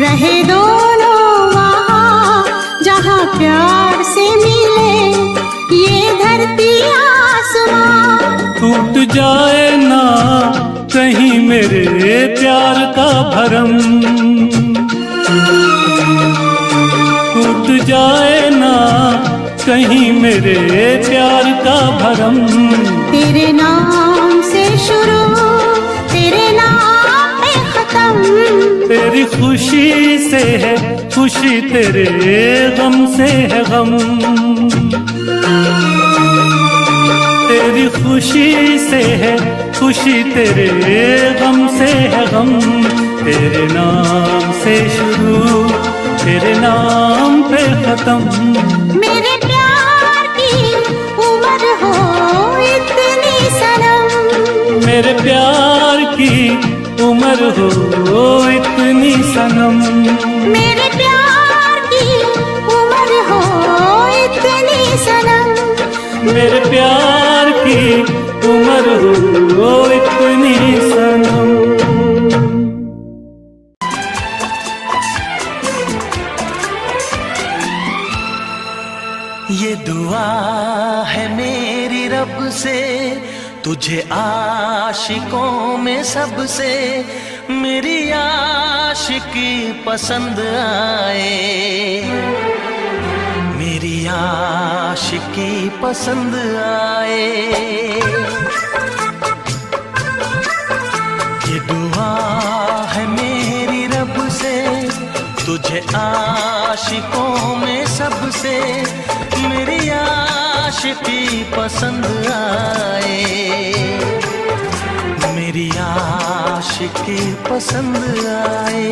S2: रहे दोनों वहाँ, जहाँ प्यार से मिले ये धरती आसमां।
S5: टूट जाए ना कहीं मेरे प्यार का भरम, टूट जाए ना कहीं मेरे प्यार का भरम।
S2: तेरे नाम से शुरू तेरे नाम पे खत्म।
S5: तेरी खुशी से है खुशी, तेरे गम से है गम। तेरी खुशी से है खुशी, तेरे गम से है गम। तेरे नाम से शुरू तेरे नाम पे खत्म।
S2: मेरे प्यार की उम्र हो इतनी सनम।
S5: मेरे प्यार की उम्र हो इतनी सनम।
S2: मेरे प्यार की उम्र हो इतनी सनम,
S5: मेरे प्यार की उम्र हो इतनी सनम।
S1: ये दुआ है मेरी रब से, तुझे आशिकों में सबसे मेरी आशिकी पसंद आए, मेरी आशिकी पसंद आए। ये दुआ है मेरी रब से, तुझे आशिकों में सबसे मेरी आशिकी पसंद आए, मेरी आशिकी पसंद आए।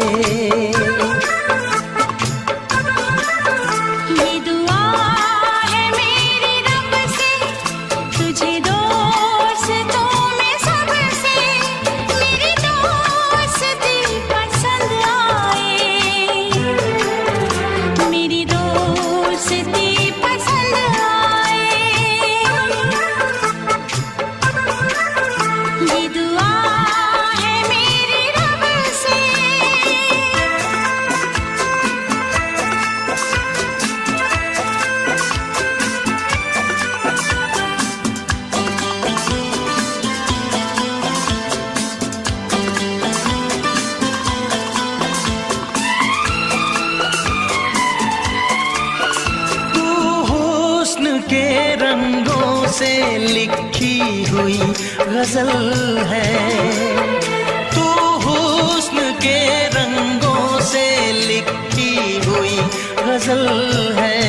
S2: ये दुआ है मेरी रब से, तुझे दोस्तों में सबसे मेरी दोस्ती पसंद आए, मेरी दोस्ती पसंद आए। ये दुआ है मेरी रब से।
S1: तू हुस्न के रंगों से लिखी हुई गजल है, तू हुस्न के रंगों से लिखी हुई गजल है।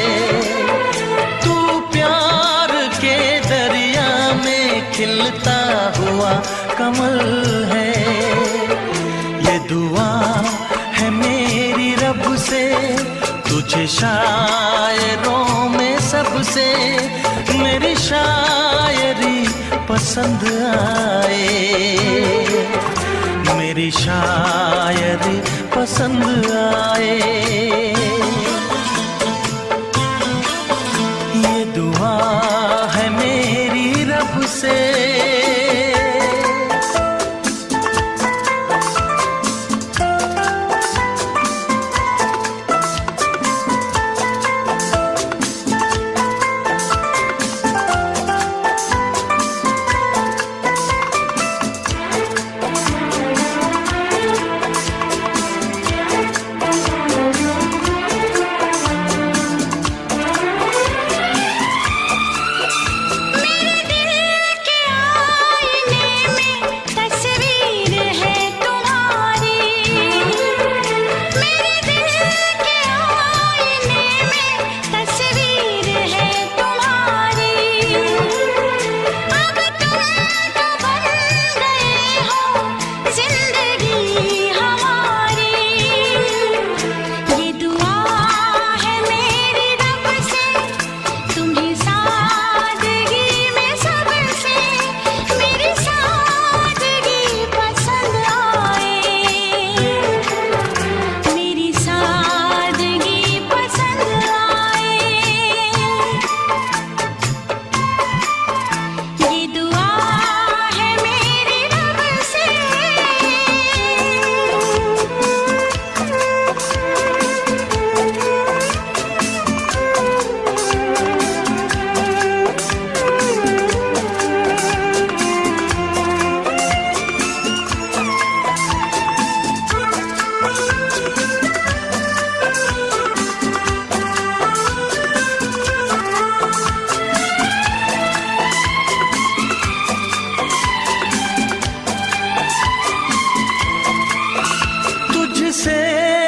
S1: तू प्यार के दरिया में खिलता हुआ कमल है। ये दुआ है मेरी रब से, तुझे शायरों में सबसे मेरी शायरी पसंद आए, मेरी शायरी पसंद आए। ये दुआ है मेरी रब से।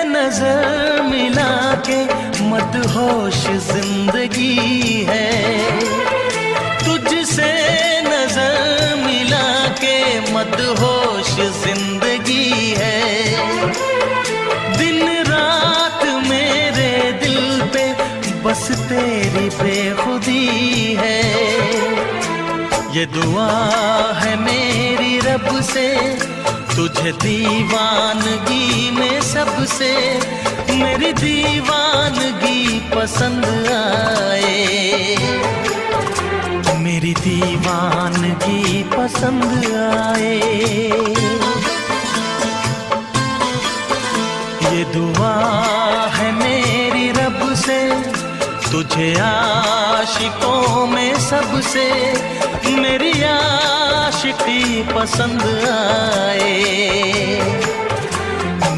S1: नजर मिला के मदहोश जिंदगी है, तुझसे नजर मिला के मदहोश जिंदगी है। दिन रात मेरे दिल पे बस तेरी बेखुदी है। ये दुआ है मेरी रब से, तुझे दीवानगी में सबसे मेरी दीवानगी पसंद आए, मेरी दीवानगी पसंद आए। ये दुआ है मेरी रब से, तुझे आशिकों में सबसे मेरी आशिकी पसंद आए,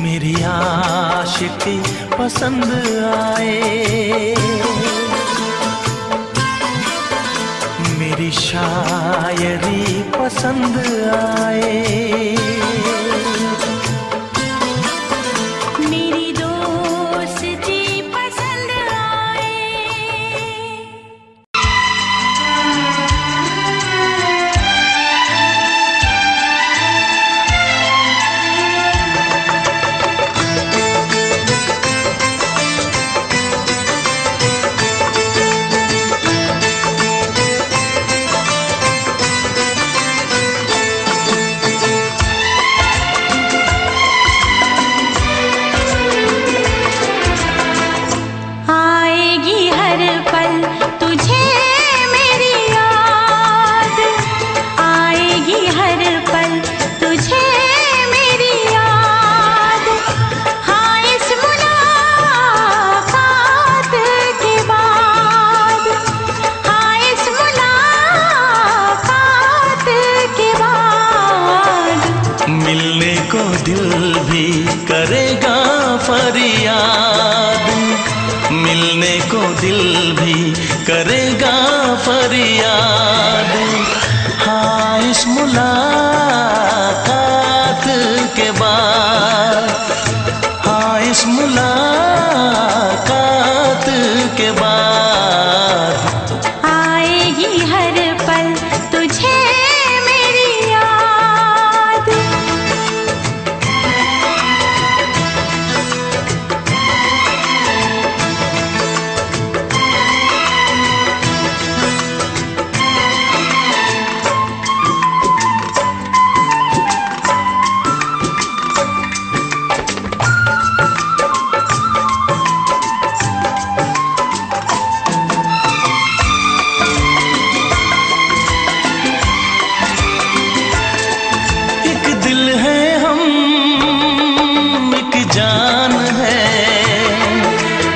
S1: मेरी आशिकी पसंद आए, मेरी शायरी पसंद आए।
S2: मेरी दोस्ती पसंद आए। आएगी हर पल तुझे मेरी याद, आएगी हर पल तुझे मेरी याद। हाँ इस मुलाकात के बाद, हाँ इस मुलाकात के बाद
S1: मिलने को दिल भी करेगा फरियाद, मिलने को दिल भी करेगा फरियाद। हाँ इस मुलाकात के बाद, हाँ इस मुलाकात के बाद
S2: आएगी हर पल तुझे मेरी याद।
S1: एक दिल है हम, एक जान है,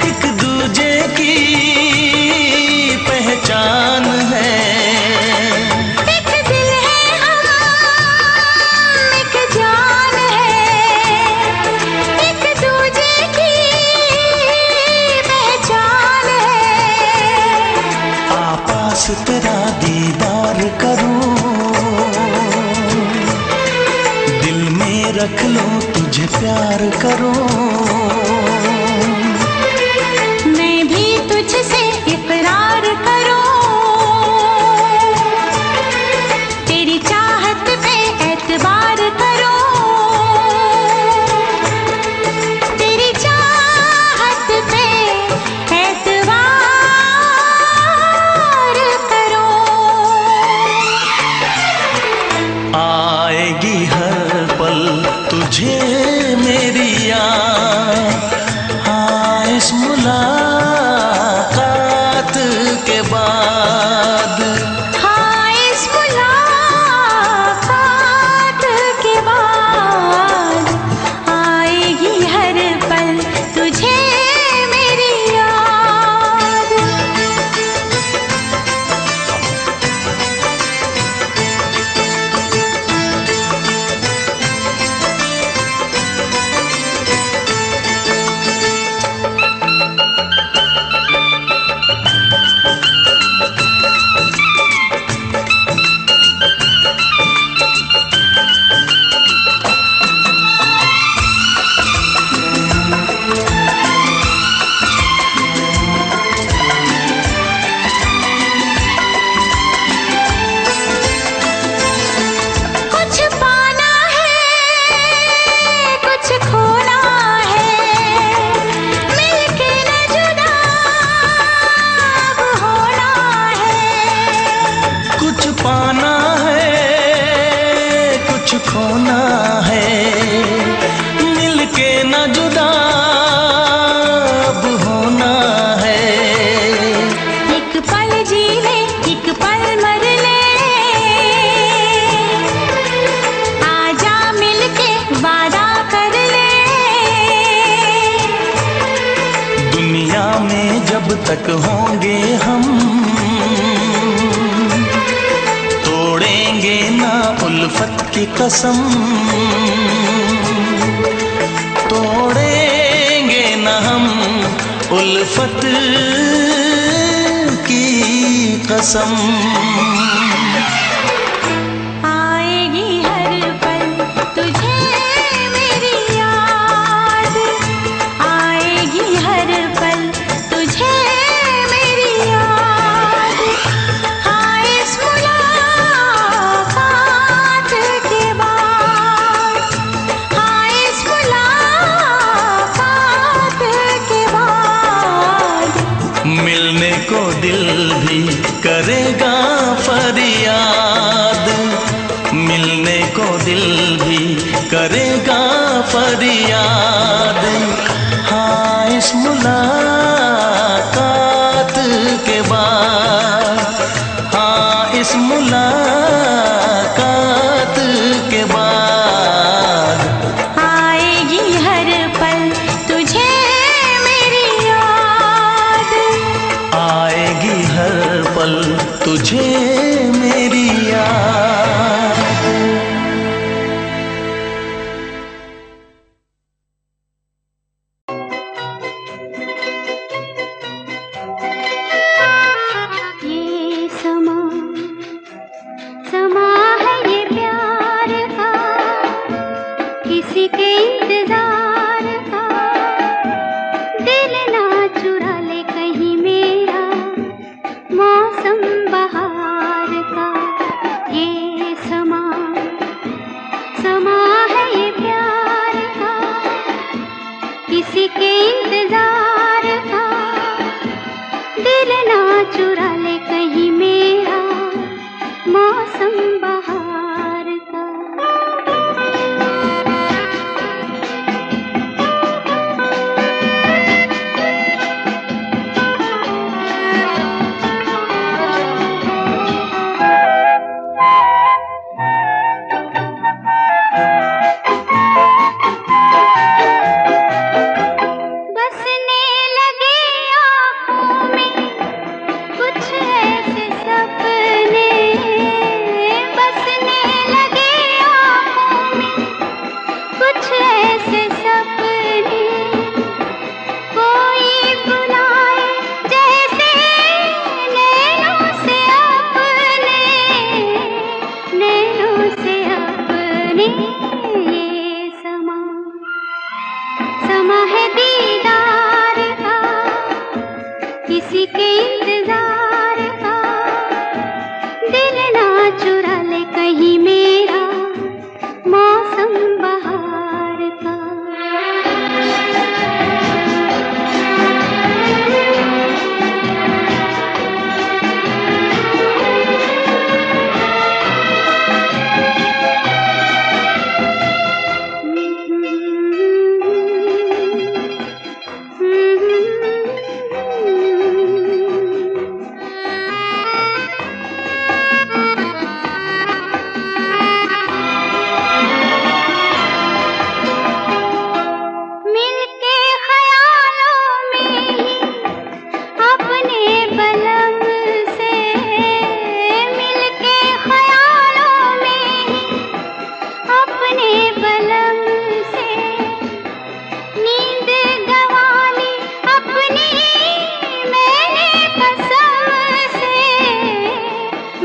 S1: एक दूजे की पहचान है।
S2: एक दिल है हम, एक जान है, एक दूजे की पहचान है।
S1: आपास तेरा दीदार करूं, दिल में रख लो तुझे प्यार करूं।
S2: मैं भी तुझसे इकरार करूं, तेरी चाहत पे एतबार करूं, तेरी चाहत पे एतबार करूं।
S1: आएगी हर पल तुझे मेरी याद, हाँ इस मुलाकात के बाद,
S2: हाँ इस मुलाकात
S1: कुछ खोना है, मिलके न जुदा अब होना है।
S2: एक पल जी ले, एक पल मर ले, आजा मिलके वादा कर ले।
S1: दुनिया में जब तक होंगे हम, तोड़ेंगे ना उल्फत की कसम, तोड़ेंगे ना हम उल्फत की कसम।
S2: आएगी हर पल तुझे मेरी याद, आएगी हर पल तुझे मेरी याद। हाँ इस मुलाकात के बाद, हाँ इस मुलाकात के बाद,
S1: मिलने को दिल भी करेगा फरियाद, मिलने को दिल भी करेगा फरियाद। हाँ इस मुलाकात के बाद, हाँ इस मुलाकात के बाद,
S2: आएगी हर पल तुझे मेरी याद,
S1: आएगी हर पल तुझे मेरी याद।
S2: ये समा समा है ये प्यार का, किसी के इंतजार का। दिल ना चुरा ले कहीं मेरा मौसम बहार का। ये समा समा है ये प्यार का, किसी के इंतजार का। दिल ना चुरा ले कहीं मेरा मौसम बहार का। बसने लगे आँखों में कुछ ऐसे सपने, बसने लगे आँखों में कुछ ऐसे सपने। कोई बुलाए जैसे नैनों से अपने, नैनों से अपने। ये समा समा है दीदार का, किसी के इंतजार का। दिल ना चुरा ले कहीं मेरा मौसम बहार का। मिलके ख्यालों में ही अपने बलम से, मिलके ख्यालों में ही अपने बलम से। नींद गंवा ली अपनी मैंने कसम से,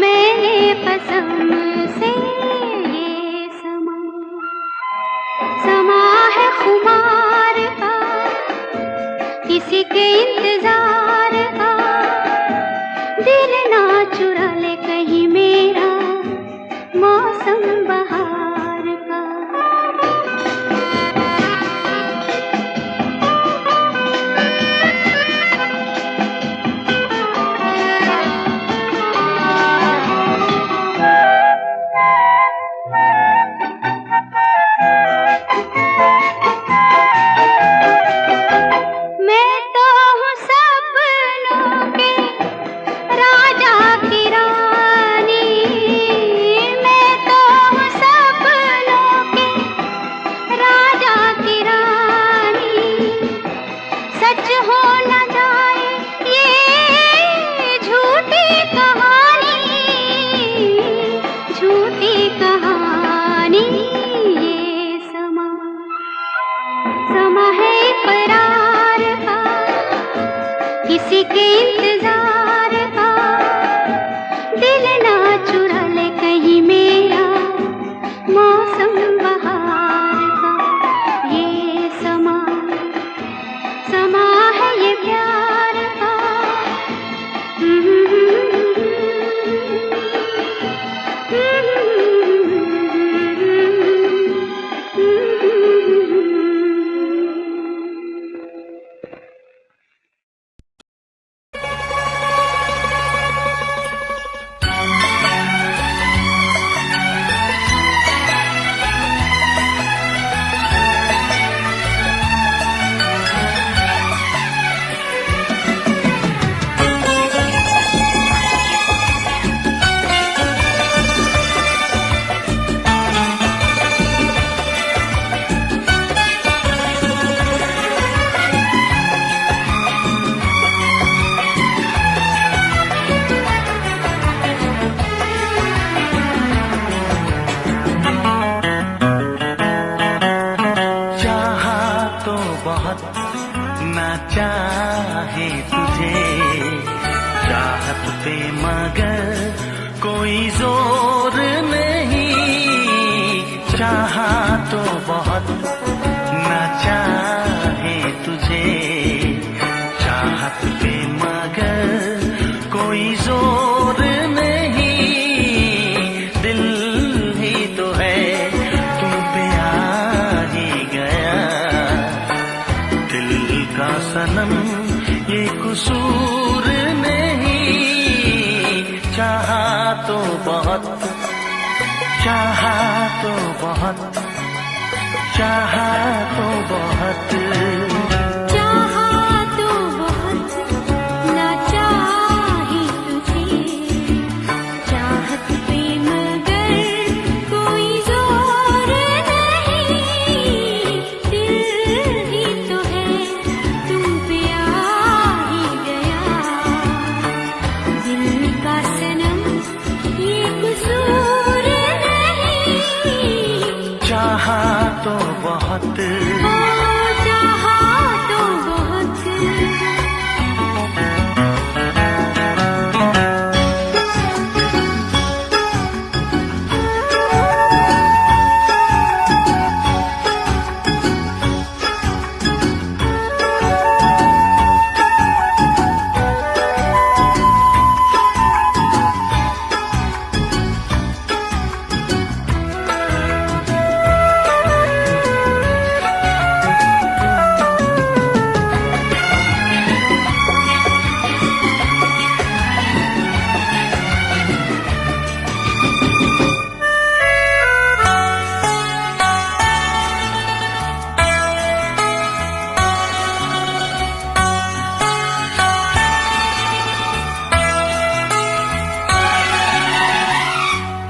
S2: मैंने कसम से। ये समा समा है खुमार का, किसी के इंतजार का। दिल ना चुरा ले कहीं मेरा मौसम बहार का। मौसम बहार का ये समा समा है ये प्यार का।
S1: ना चाहे तुझे चाहत पे मगर कोई जोर नहीं, चाहा तो बहुत ना चाहे तुझे चाहत पे मगर कोई जोर नहीं, दिल ही तो है तुम पे आ ही गया, दिल का सनम ये कसूर नहीं, चाहा तो बहुत चाहा तो बहुत चाहा तो बहुत
S2: चाहा तो बहुत ना चाहे तुझे चाहत पे मगर कोई जोर नहीं, दिल ही तो है तुम पे आ ही गया, दिल का सनम ये कसूर नहीं,
S1: चाहा तो बहुत
S2: चाहा तो बहुत।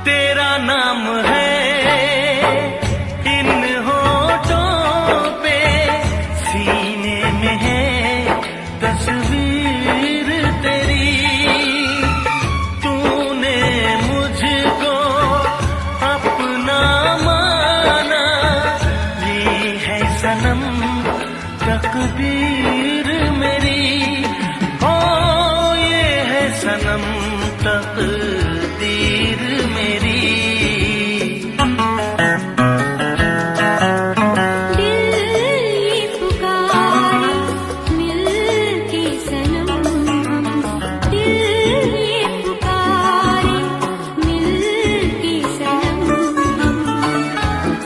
S1: तेरा नाम है इन होठों पे, सीने में है तस्वीर तेरी, तूने मुझको अपना माना, ये है सनम तकदीर मेरी, ओ ये है सनम तकदीर मेरी।
S2: दिल ये पुकारे मिल के सनम, दिल ये पुकारे मिल के सनम,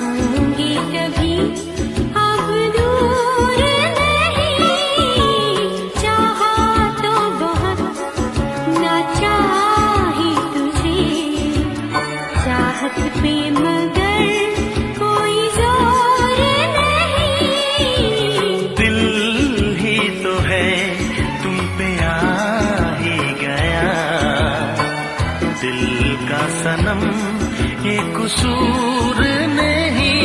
S2: होंगे कभी अब दूर नहीं, चाहा तो बहुत ना चाहे तुझे चाहत पे मगर कोई जोर नहीं,
S1: दिल ही तो है तुम पे आ ही गया, दिल का सनम ये कसूर नहीं,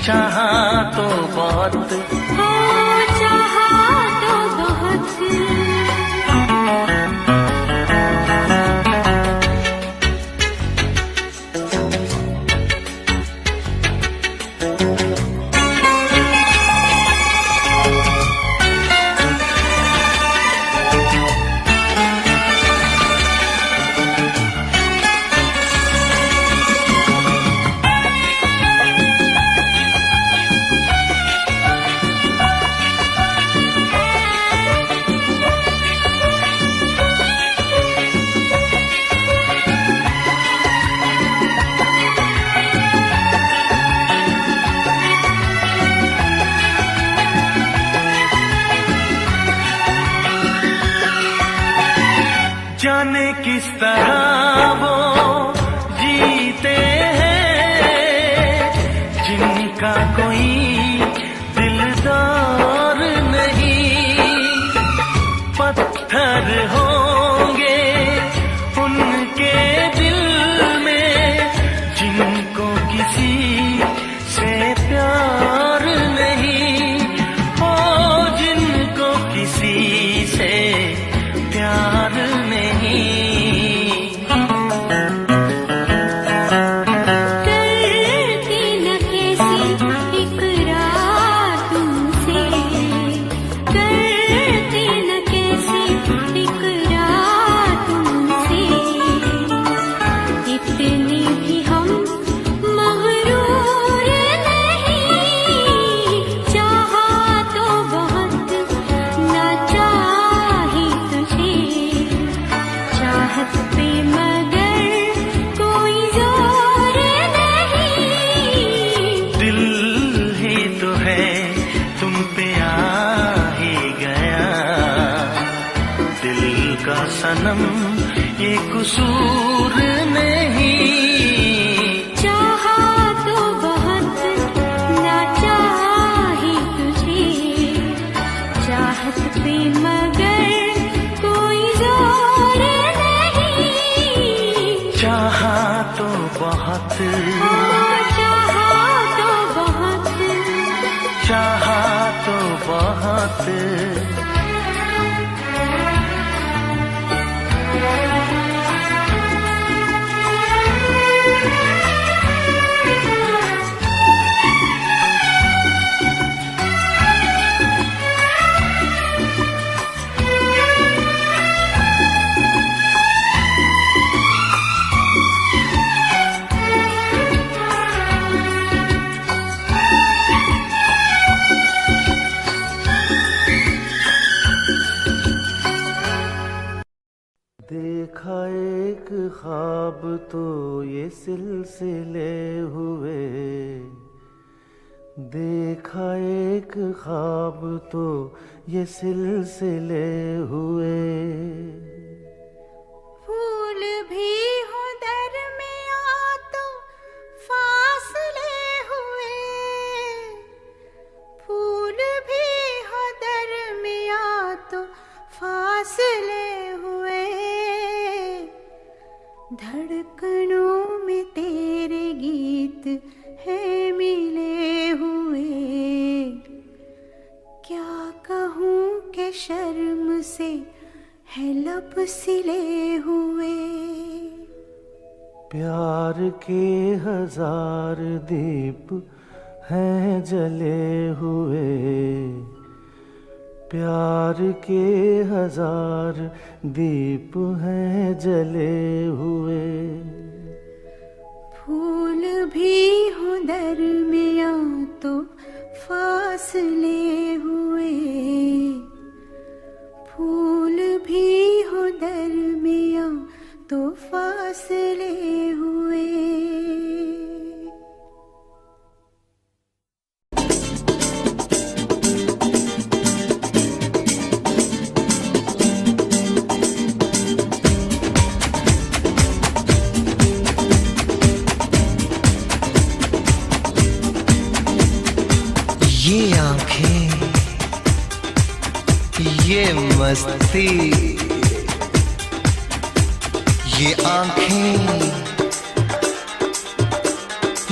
S1: चाहा तो बहुत
S2: हो चाहा तो बहुत।
S1: तरह वो जीते हैं जिनका कोई दिलदार नहीं। पत्थर होंगे उनके दिल में जिनको किसी से प्यार नहीं, ओ जिनको किसी से प्यार नहीं।
S2: करती न कैसी इकरार तुमसे, करती न कैसी इकरार तुमसे, इतने भी हम मगरूर नहीं। चाहा तो बहुत ना चाही तुझे, चाहत पे मगर कोई जोर नहीं।
S1: दिल ही तो है तुम पे आ ही गया, दिल का सनम ये कसूर नहीं।
S2: चाहा तो बहुत ना चाही तुझे, चाहत पे मगर कोई जोर नहीं।
S1: चाहा तो बहुत,
S2: चाहा तो बहुत,
S1: चाहा तो बहुत।
S6: देखा एक ख्वाब तो ये सिलसिले हुए, देखा एक ख्वाब तो ये सिलसिले हुए।
S2: फूल भी हो दरमियां तो फासले हुए, फूल भी हो दरमियां तो फासले हुए। धड़कनों में तेरे गीत है मिले हुए, क्या कहूँ कि शर्म से है लब सिले हुए।
S6: प्यार के हजार दीप हैं जले हुए, प्यार के हजार दीप हैं जले हुए।
S2: फूल भी हो दरमियां तो फासले हुए, फूल भी हो दरमियां तो फासले हुए।
S3: ये आंखें, ये मस्ती, ये आंखें,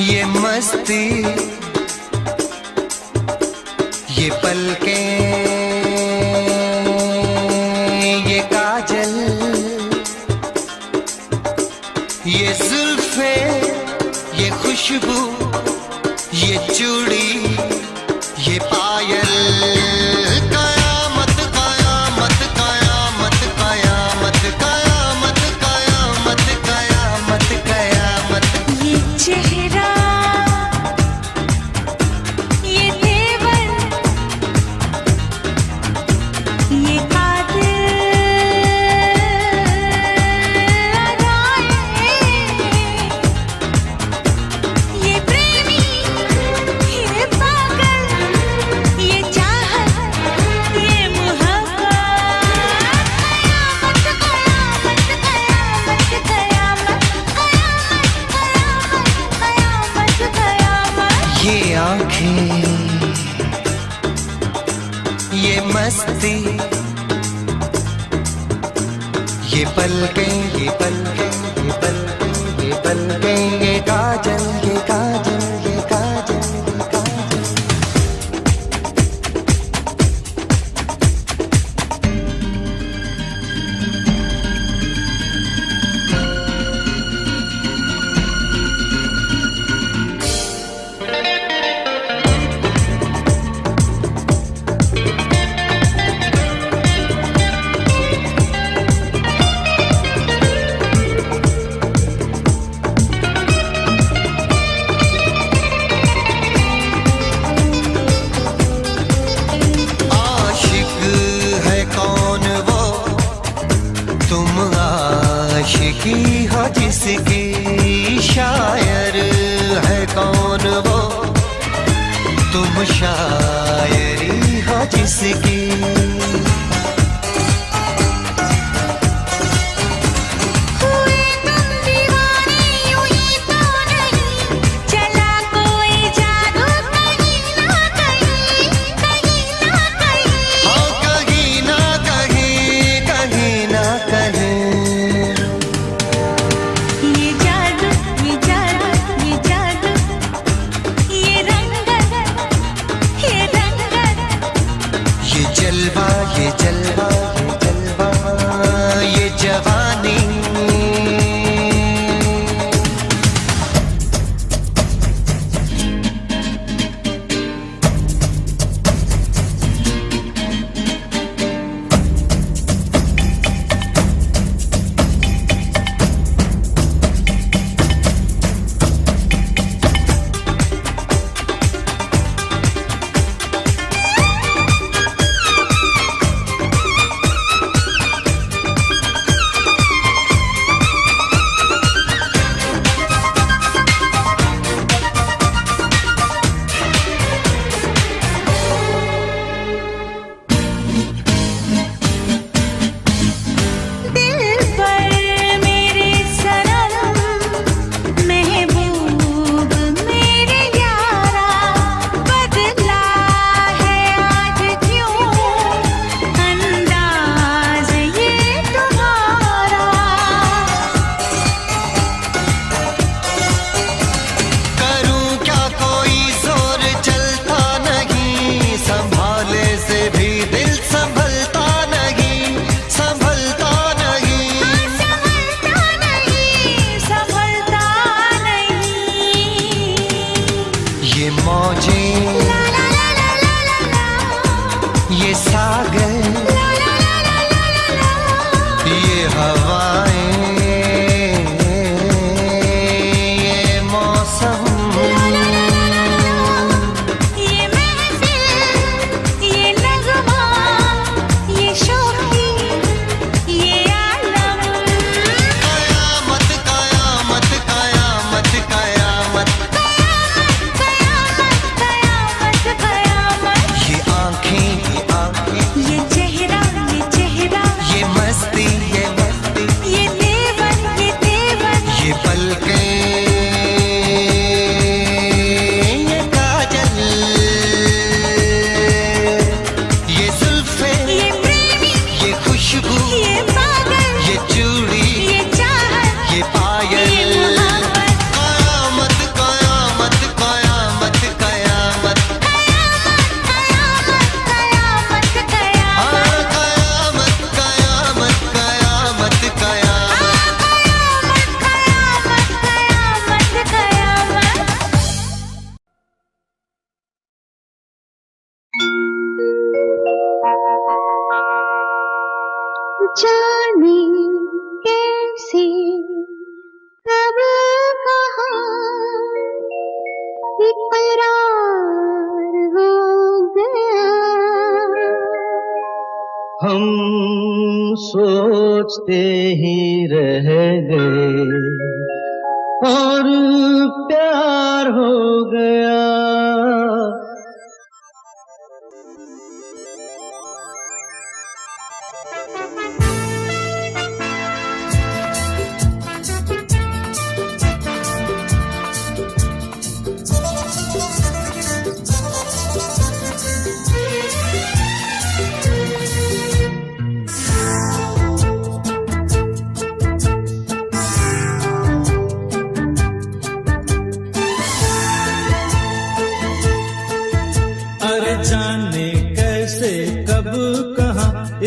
S3: ये मस्ती, ये पलकें, ये काजल, ये जुल्फें, ये खुशबू, ये चूड़ी, ये पायल। कयामत कयामत कयामत कयामत कयामत कयामत कयामत कयामत।
S2: ये चेहरा, ये तेवर, ये कातिल अदाएं, ये प्रेमी, ये पागल, ये चाहत
S3: आंखें, ये मस्ती, ये पलकें, ये पलकें, ये पलकें, ये पलकें, ये काजल, ये काजल, ये काजल, ये काजल। आशिकी हो जिसकी, शायर है कौन वो, तुम शायरी हो जिसकी। ये सागर, ये हवाएं, ये मौसम,
S2: ये महफिल, ये नगमा, ये शोखी, ये आलम।
S3: कयामत कयामत कयामत कयामत
S2: कयामत कयामत कयामत।
S3: ये आंखें, ये आंखें,
S2: ये चेहरा,
S3: ये मस्ती, ये मस्ती,
S2: ये देवन, ये देवन।
S3: ये पलकें, ये काजल, ये जुल्फें,
S2: ये प्रेमी,
S3: ये खुशबू,
S2: ये पागल,
S3: ये चूड़ी,
S2: ये चाहत,
S3: ये पायल।
S2: ये मोहब्बत।
S3: कयामत कयामत कयामत कयामत,
S2: कयामत कयामत कयामत।
S3: हाँ कयामत कयामत कयामत कयामत।
S2: कयामत कयामत कयामत। जाने कैसे कब कहाँ इकरार हो गया।
S6: हम सोचते ही रह गए और प्यार हो गया।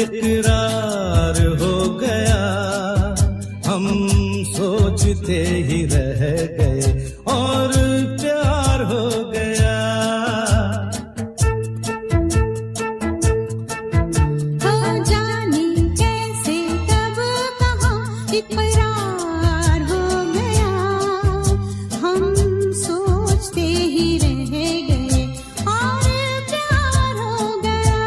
S4: इकरार हो गया, हम सोचते ही रह गए और प्यार हो गया।
S2: हो जाने कैसे कब कहाँ इकरार हो गया, हम सोचते ही रह गए और प्यार हो गया।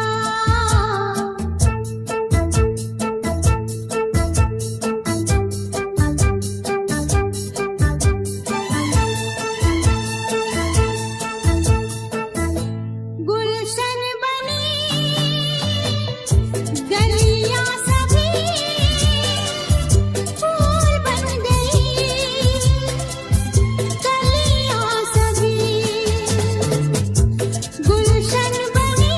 S2: गुलशन बनी गलियां सभी फूल बन गई, गलियां सभी गुलशन बनी,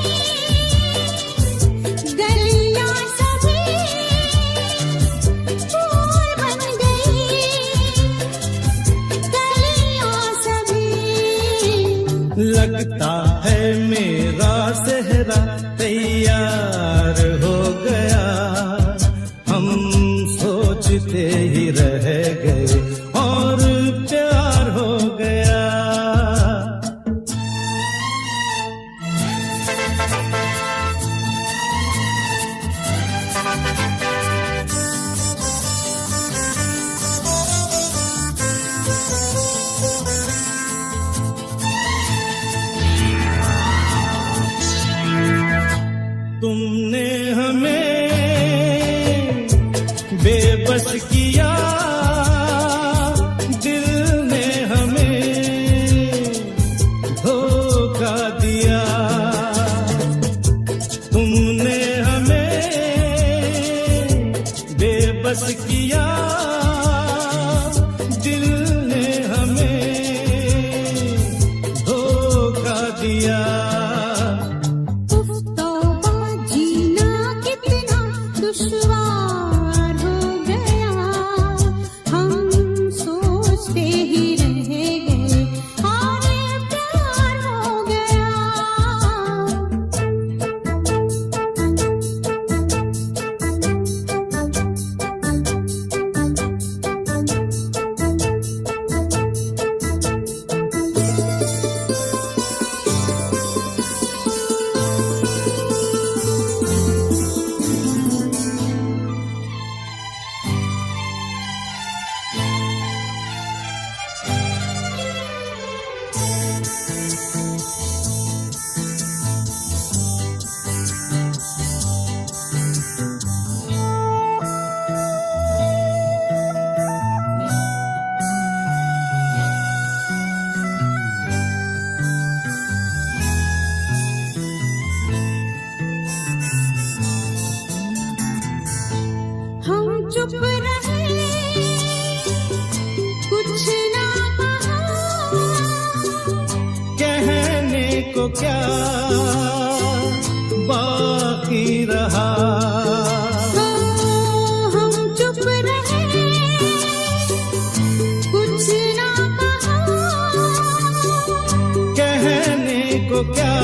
S2: गलियां सभी फूल बन गई, गलियां सभी।
S4: लगता है मेरा सेहरा तैयार हो गया, हम सोचते ही रह गए और प्यार हो गया। तुमने हमें बेबस किया, दिल ने हमें धोखा दिया। तुमने हमें बेबस किया, दिल ने हमें धोखा दिया।
S2: जीना कितना दुश्वार हो गया, हम सोचते ही रह गए और प्यार हो गया। हम चुप रहे, कुछ ना कहा,
S4: कहने को क्या बाकी रहा।
S2: हम चुप रहे, कुछ ना कहा,
S4: कहने को क्या